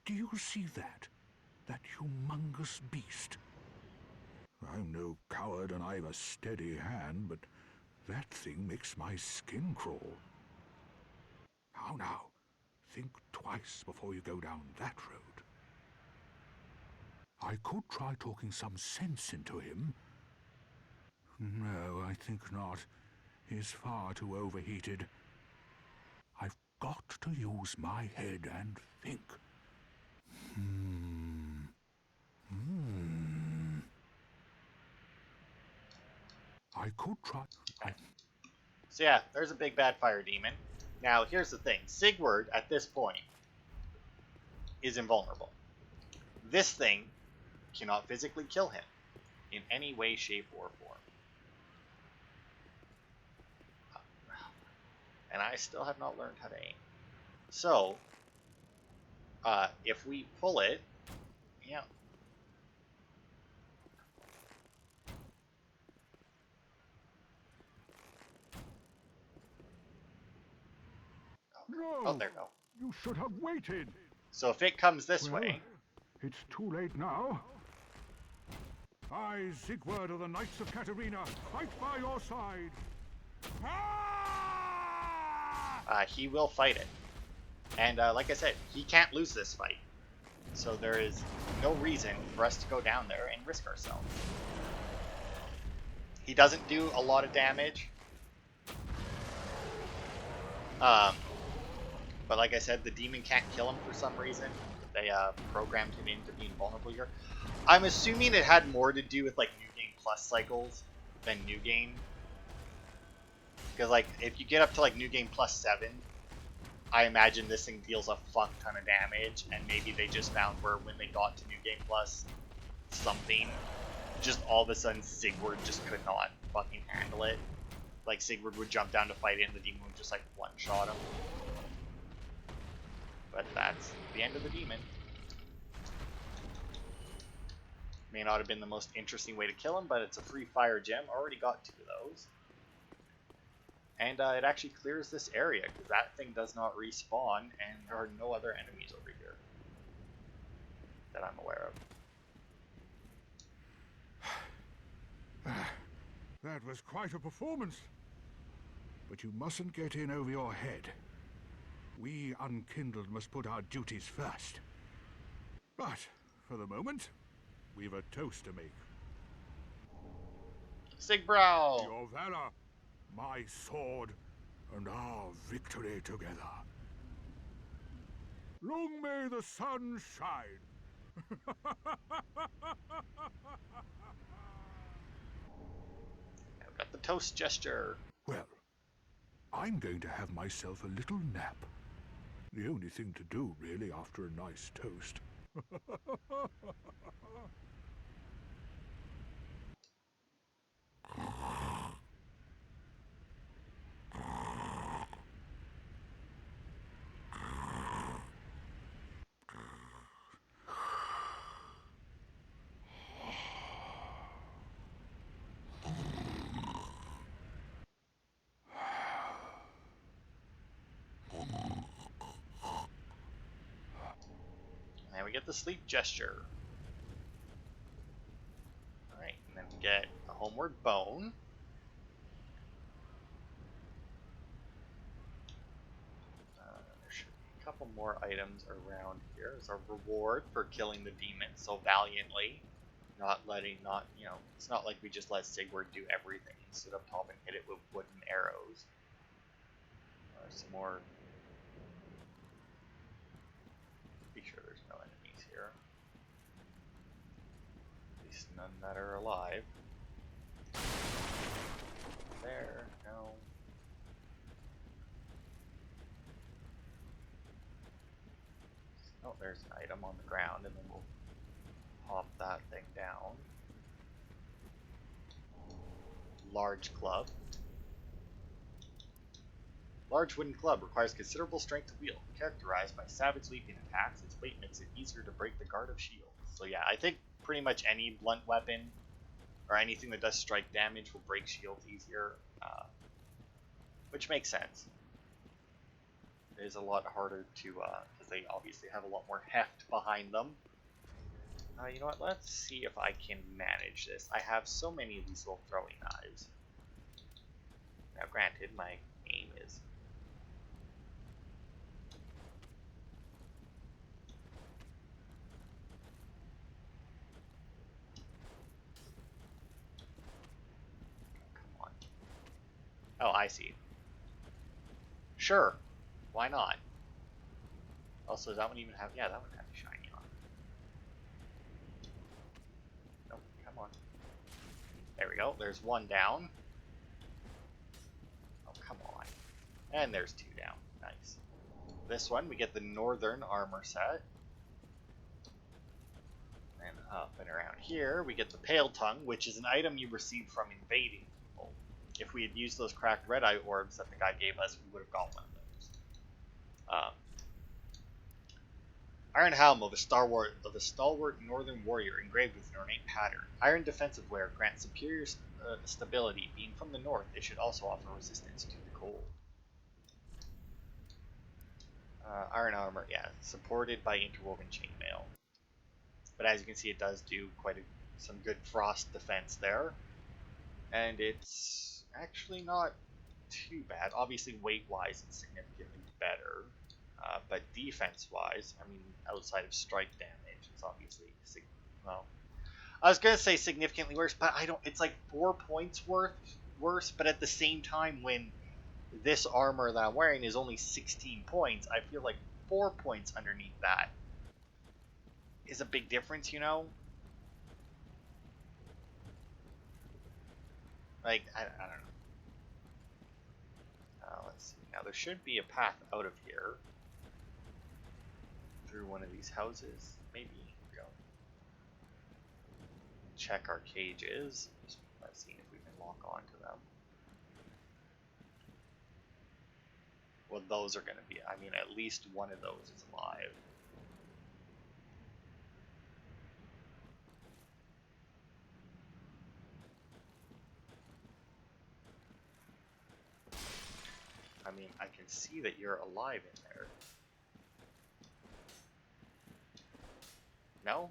do you see that? That humongous beast? I'm no coward and I've a steady hand, but that thing makes my skin crawl. Now, think twice before you go down that road. I could try talking some sense into him. No, I think not. He's far too overheated. I've got to use my head and think. I could try... So yeah, there's a big bad fire demon. Now, here's the thing. Sigurd, at this point, is invulnerable. This thing cannot physically kill him in any way, shape, or form. And I still have not learned how to aim. So, if we pull it, yeah. Oh, there we go. You should have waited. So if it comes this way... It's too late now. I, Siegward of the Knights of Katarina, fight by your side. Ah! He will fight it. And like I said, he can't lose this fight. So there is no reason for us to go down there and risk ourselves. He doesn't do a lot of damage. But like I said, the demon can't kill him for some reason. They programmed him into being vulnerable here. I'm assuming it had more to do with like New Game Plus cycles than New Game. Because like if you get up to like New Game Plus 7, I imagine this thing deals a fuck ton of damage, and maybe they just found where when they got to New Game Plus something, just all of a sudden Sigurd just could not fucking handle it. Like Sigurd would jump down to fight it and the demon would just like one-shot him. But that's the end of the demon. May not have been the most interesting way to kill him, but it's a free fire gem. Already got 2 of those. And it actually clears this area, because that thing does not respawn, and there are no other enemies over here that I'm aware of. That was quite a performance. But you mustn't get in over your head. We Unkindled must put our duties first. But, for the moment, we've a toast to make. Sigbrow! Your valor, my sword, and our victory together. Long may the sun shine. I've got the toast gesture. Well, I'm going to have myself a little nap. The only thing to do, really, after a nice toast. And we get the sleep gesture. Alright, and then we get a homeward bone. There should be a couple more items around here as a reward for killing the demon so valiantly. It's not like we just let Sigurd do everything. He stood up top and hit it with wooden arrows. Some more. Be sure there's no enemies here. At least none that are alive. There, no. Oh, there's an item on the ground, and then we'll pop that thing down. Large club. Large wooden club requires considerable strength to wield. Characterized by savage leaping attacks, its weight makes it easier to break the guard of shields. So yeah, I think pretty much any blunt weapon or anything that does strike damage will break shields easier, which makes sense. It is a lot harder to, because they obviously have a lot more heft behind them. You know what, let's see if I can manage this. I have so many of these little throwing knives. Now granted, my aim is oh, I see. Sure. Why not? Also, does that one even have... Yeah, that one has shiny on. Nope, come on. There we go. There's one down. Oh, come on. And there's 2 down. Nice. This one, we get the Northern Armor set. And up and around here, we get the Pale Tongue, which is an item you receive from invading people. If we had used those cracked red eye orbs that the guy gave us, we would have got one of those. Iron Helm of a stalwart northern warrior engraved with an ornate pattern. Iron defensive wear grants superior stability. Being from the north, it should also offer resistance to the cold. Iron armor, yeah, supported by interwoven chainmail. But as you can see, it does do quite a some good frost defense there. And it's actually not too bad. Obviously, weight-wise, it's significantly better. But defense-wise, I mean, outside of strike damage, it's obviously, well, I was gonna say significantly worse, but I don't. It's like 4 points worse. But at the same time, when this armor that I'm wearing is only 16 points, I feel like 4 points underneath that is a big difference, you know? Like, I don't know. Let's see. Now, there should be a path out of here through one of these houses. Maybe. Here we go. Check our cages. Let's see if we can lock onto them. Well, those are going to be, I mean, at least one of those is alive. I mean, I can see that you're alive in there. No?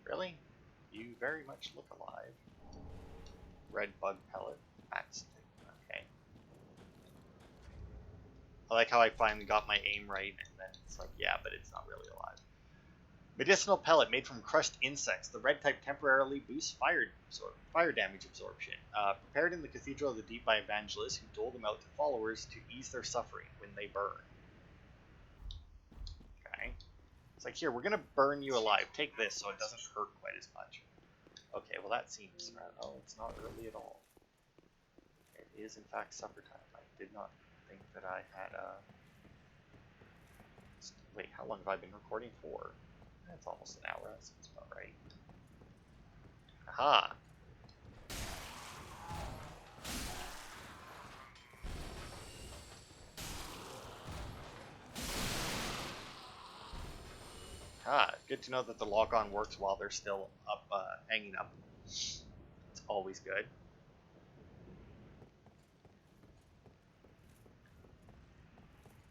Really? You very much look alive. Red bug pellet. That's okay. I like how I finally got my aim right, and then it's like, yeah, but it's not really alive. Medicinal pellet made from crushed insects. The red type temporarily boosts fire damage absorption. Prepared in the Cathedral of the Deep by evangelists who dole them out to followers to ease their suffering when they burn. Okay. It's like, here, we're going to burn you alive. Take this so it doesn't hurt quite as much. Okay, well that seems... Oh, it's not early at all. It is, in fact, supper time. I did not think that I had a... Wait, how long have I been recording for? That's almost an hour. That seems about right. Aha! Ah, good to know that the lock-on works while they're still up, hanging up. It's always good.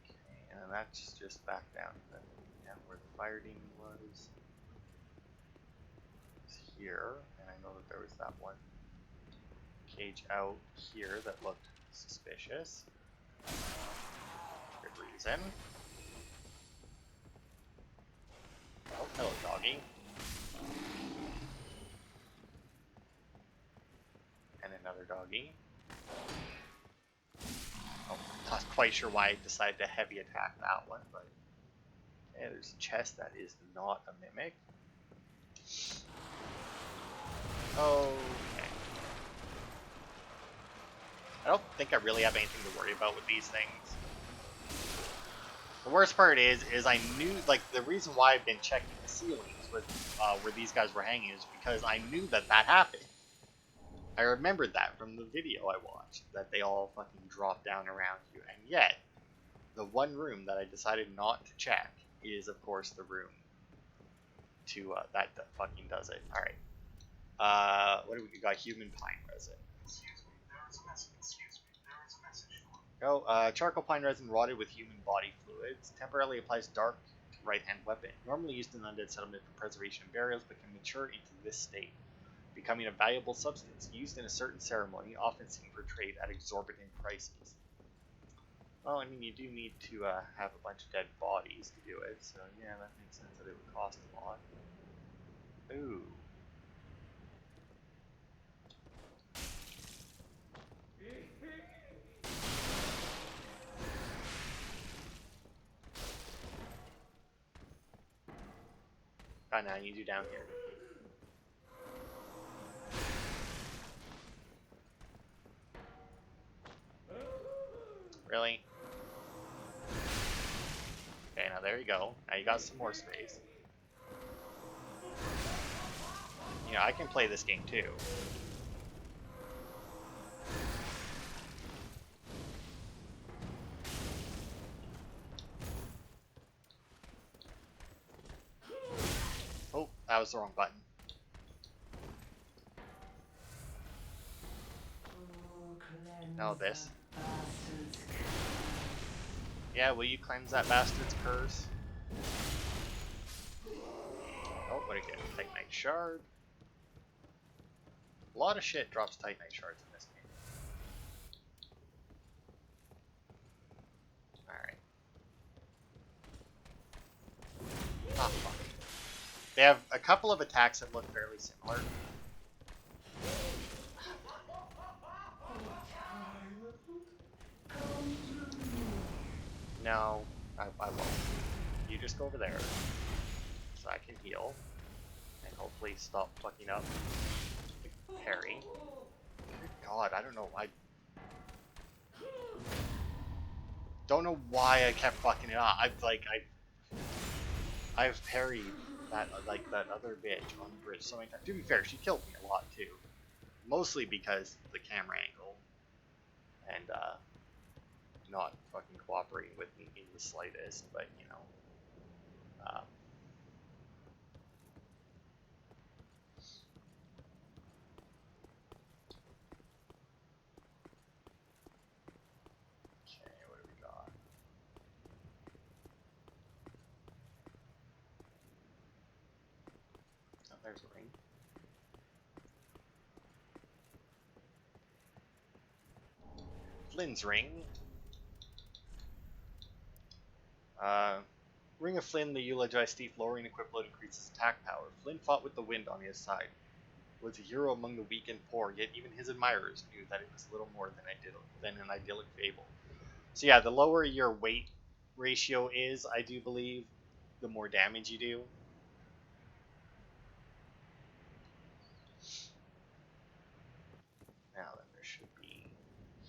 Okay, and that's just back down where the fire demon was. It's here, and I know that there was that one cage out here that looked suspicious. Good reason. Oh, hello, doggy. And another doggy. Oh, not quite sure why I decided to heavy attack that one, but yeah, there's a chest that is not a mimic. Okay. I don't think I really have anything to worry about with these things. The worst part is I knew, like, the reason why I've been checking the ceilings with where these guys were hanging is because I knew that happened. I remembered that from the video I watched, that they all fucking drop down around you, and yet, the one room that I decided not to check is, of course, the room to, that fucking does it. Alright. What do we got? Human pine resin. Excuse me, there is a message for you. Charcoal pine resin rotted with human body fluids. Temporarily applies dark to right-hand weapon. Normally used in Undead Settlement for preservation and burials, but can mature into this state, becoming a valuable substance used in a certain ceremony, often seen for trade at exorbitant prices. Well, I mean, you do need to have a bunch of dead bodies to do it, so yeah, that makes sense that it would cost a lot. Ooh. Oh, no, I need you down here. Really? Okay, now there you go. Now you got some more space. You know, I can play this game too. Oh, that was the wrong button. Now this. Yeah, will you cleanse that bastard's curse? Oh, what again? Titanite shard. A lot of shit drops Titanite shards in this game. Alright. Ah, fuck. They have a couple of attacks that look fairly similar. No, I won't. You just go over there, so I can heal, and hopefully stop fucking up the parry. Good God, I don't know why. Don't know why I kept fucking it up. I've parried that that other bitch on the bridge so many times. To be fair, she killed me a lot too, mostly because the camera angle and not fucking cooperating with me in the slightest. But you know, okay, what do we got? Oh, there's a ring. Flynn's ring. Ring of Flynn, the eulogized thief, lowering equipped load increases attack power. Flynn fought with the wind on his side. Was a hero among the weak and poor, yet even his admirers knew that it was little more than an idyllic fable. So yeah, the lower your weight ratio is, I do believe, the more damage you do. Now then, there should be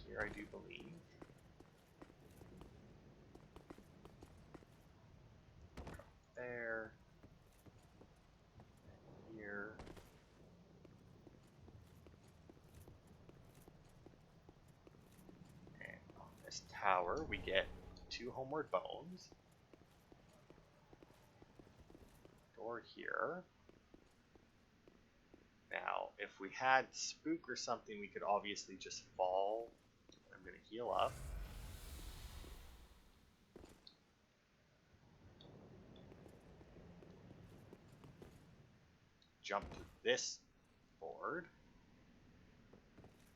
here, I do believe. There. And here. And on this tower, we get 2 homeward bones. Door here. Now, if we had spook or something, we could obviously just fall. I'm going to heal up. Jump to this board.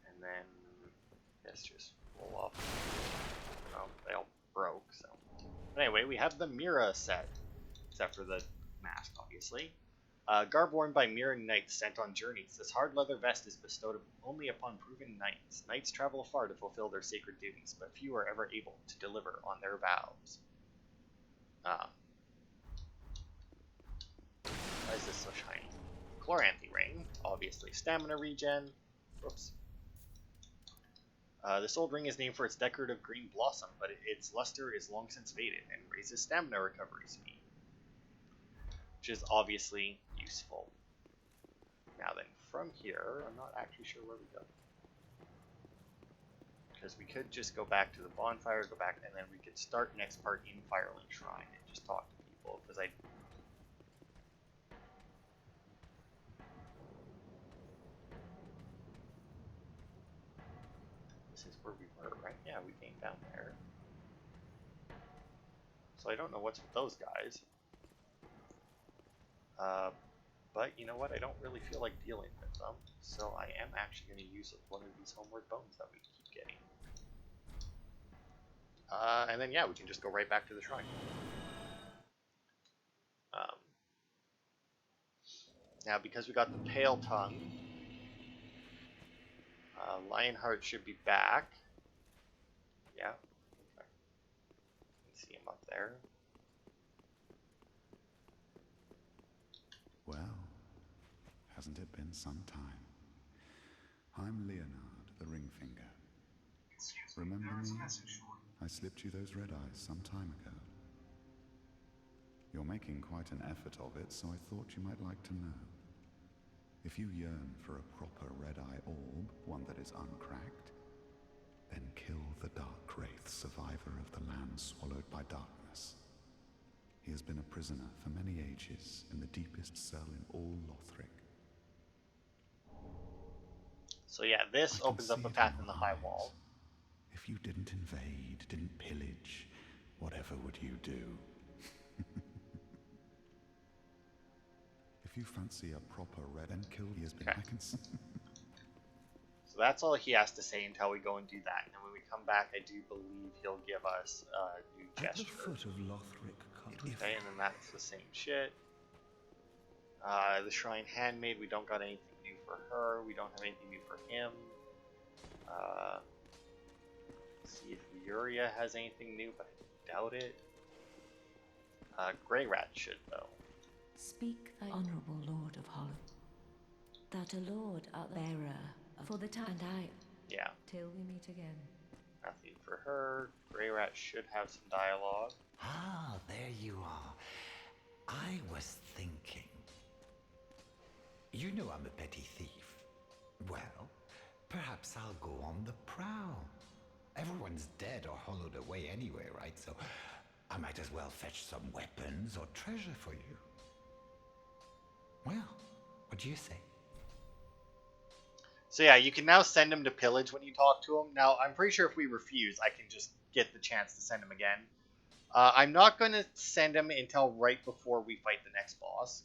And then let's just roll off. Oh, they all broke, so. But anyway, we have the Mira set. Except for the mask, obviously. Garb worn by Mira knights sent on journeys. This hard leather vest is bestowed only upon proven knights. Knights travel afar to fulfill their sacred duties, but few are ever able to deliver on their vows. Why is this so shiny? Chloranthy ring, obviously stamina regen. Whoops. This old ring is named for its decorative green blossom, but its luster is long since faded and raises stamina recovery speed, which is obviously useful. Now then, from here, I'm not actually sure where we go. Because we could just go back to the bonfire, go back, and then we could start next part in Fireland Shrine and just talk to people, because this is where we were, right? Yeah, we came down there. So I don't know what's with those guys. But you know what? I don't really feel like dealing with them, so I am actually going to use one of these homeward bones that we keep getting. And then yeah, we can just go right back to the shrine. Now, because we got the Pale Tongue, Lionheart should be back. Yeah, okay. You can see him up there. Well, hasn't it been some time? I'm Leonard, the Ringfinger. Excuse me, Remember there is a me? message for you. I slipped you those red eyes some time ago. You're making quite an effort of it, so I thought you might like to know. If you yearn for a proper red-eye orb, one that is uncracked, then kill the Dark Wraith, survivor of the land swallowed by darkness. He has been a prisoner for many ages in the deepest cell in all Lothric. So yeah, this I can opens up see a it path your in the high eyes. wall. If you didn't invade, didn't pillage, whatever would you do? If you fancy a proper red, then kill he has been. Okay. I can see. that's all he has to say until we go and do that. And then when we come back, I do believe he'll give us a new At the gesture. foot of Lothric country. Okay, and then that's the same shit. The Shrine Handmaid, we don't got anything new for her. We don't have anything new for him. See if Uria has anything new, but I doubt it. Grey Rat should, though. Speak, thy honourable Lord of Hollow, that a lord art bearer for the time, and I, Yeah, till we meet again. nothing for her. Grey Rat should have some dialogue. Ah, there you are. I was thinking. You know I'm a petty thief. Well, perhaps I'll go on the prowl. Everyone's dead or hollowed away anyway, right? So I might as well fetch some weapons or treasure for you. Well, what do you say? So yeah, you can now send him to pillage when you talk to him. Now, I'm pretty sure if we refuse, I can just get the chance to send him again. I'm not going to send him until right before we fight the next boss.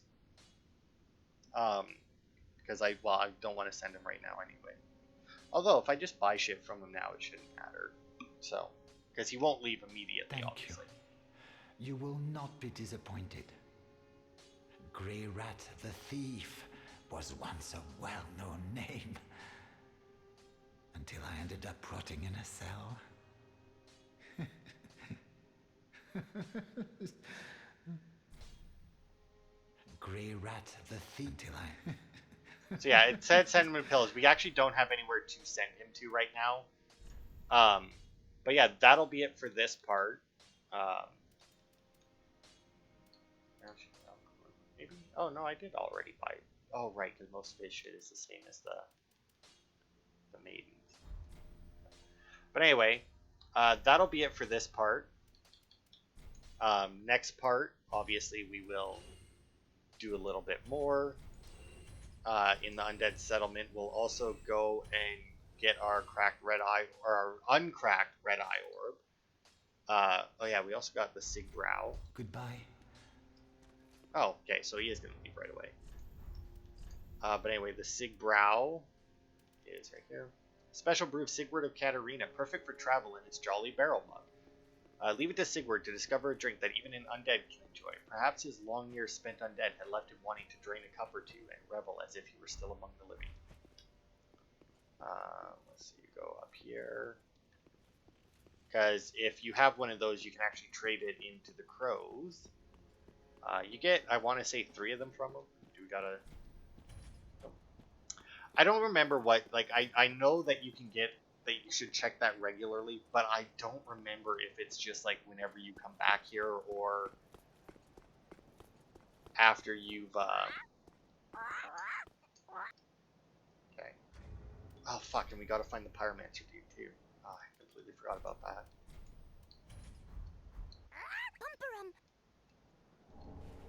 Because I don't want to send him right now anyway. Although, if I just buy shit from him now, it shouldn't matter. So, because he won't leave immediately, Thank obviously. You will not be disappointed. Grey Rat the Thief was once a well-known name. Until I ended up rotting in a cell. Grey Rat the Thief till I... So yeah, it said send him to pillage. We actually don't have anywhere to send him to right now. But yeah, that'll be it for this part. Maybe. Oh no, I did already buy it. Oh right, because most of his shit is the same as the maidens. But anyway, that'll be it for this part. Next part, obviously, we will do a little bit more. In the Undead Settlement, we'll also go and get our cracked red eye, or our uncracked red eye orb. Oh yeah, we also got the Sig Brow. Goodbye. Oh, okay, so he is going to leave right away. But anyway, the Sig Brow is right here. Special brew of Sigurd of Katarina, perfect for travel in its jolly barrel mug. Leave it to Sigurd to discover a drink that even an undead can enjoy. Perhaps his long years spent undead had left him wanting to drain a cup or two and revel as if he were still among the living. Let's see, go up here. Because if you have one of those, you can actually trade it into the crows. You get, I want to say, 3 of them from them. Do we gotta... I don't remember what, like, I know that you can get, that you should check that regularly, but I don't remember if it's just, like, whenever you come back here, or after you've, okay. Oh, fuck, and we gotta find the Pyromancer dude, too. Oh, I completely forgot about that.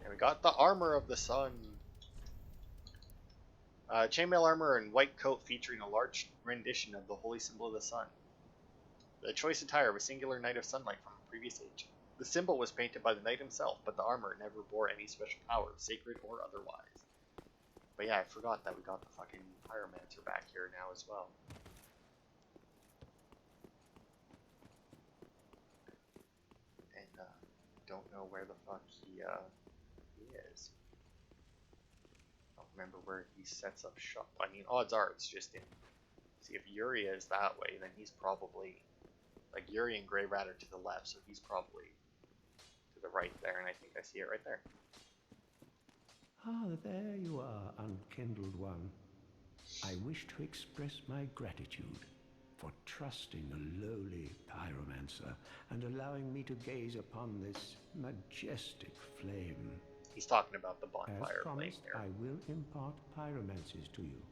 And we got the Armor of the Sun. Chainmail armor and white coat featuring a large rendition of the holy symbol of the sun. The choice attire of a singular knight of sunlight from a previous age. The symbol was painted by the knight himself, but the armor never bore any special power, sacred or otherwise. But yeah, I forgot that we got the fucking Pyromancer back here now as well. And don't know where the fuck he is. Remember where he sets up shop. I mean, odds are it's just in. See, if Uria is that way, then he's probably, like, Uria and Grey Rat are to the left, so he's probably to the right there, and I think I see it right there. Ah, there you are, unkindled one. I wish to express my gratitude for trusting a lowly pyromancer and allowing me to gaze upon this majestic flame. He's talking about the As bonfire flame promised, here. I will impart pyromancies to you.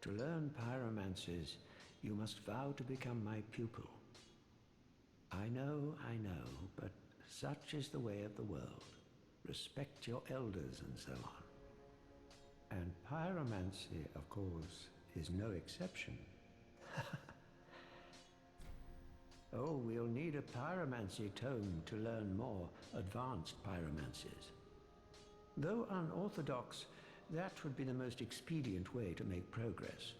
To learn pyromancies, you must vow to become my pupil. I know, but such is the way of the world. Respect your elders and so on. And pyromancy, of course, is no exception. Oh, we'll need a pyromancy tome to learn more advanced pyromancies. Though unorthodox, that would be the most expedient way to make progress.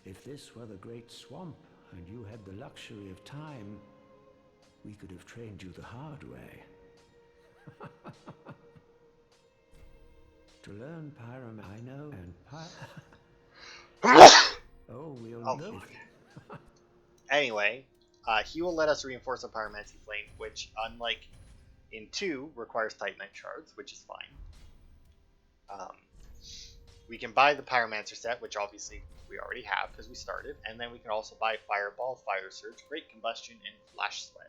If this were the Great Swamp, and you had the luxury of time, we could have trained you the hard way. To learn Pyramino and Oh, we'll Oh, know. Anyway, he will let us reinforce a Pyromancy Flame, which, unlike in 2, requires Titanite shards, which is fine. We can buy the Pyromancer set, which obviously we already have because we started, and then we can also buy Fireball, Fire Surge, Great Combustion, and Flash Sled.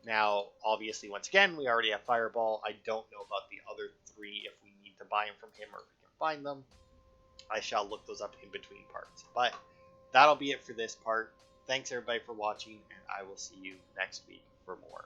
Now, obviously, once again, we already have Fireball. I don't know about the other 3 if we need to buy them from him or if we can find them. I shall look those up in between parts. But that'll be it for this part. Thanks everybody for watching, and I will see you next week for more.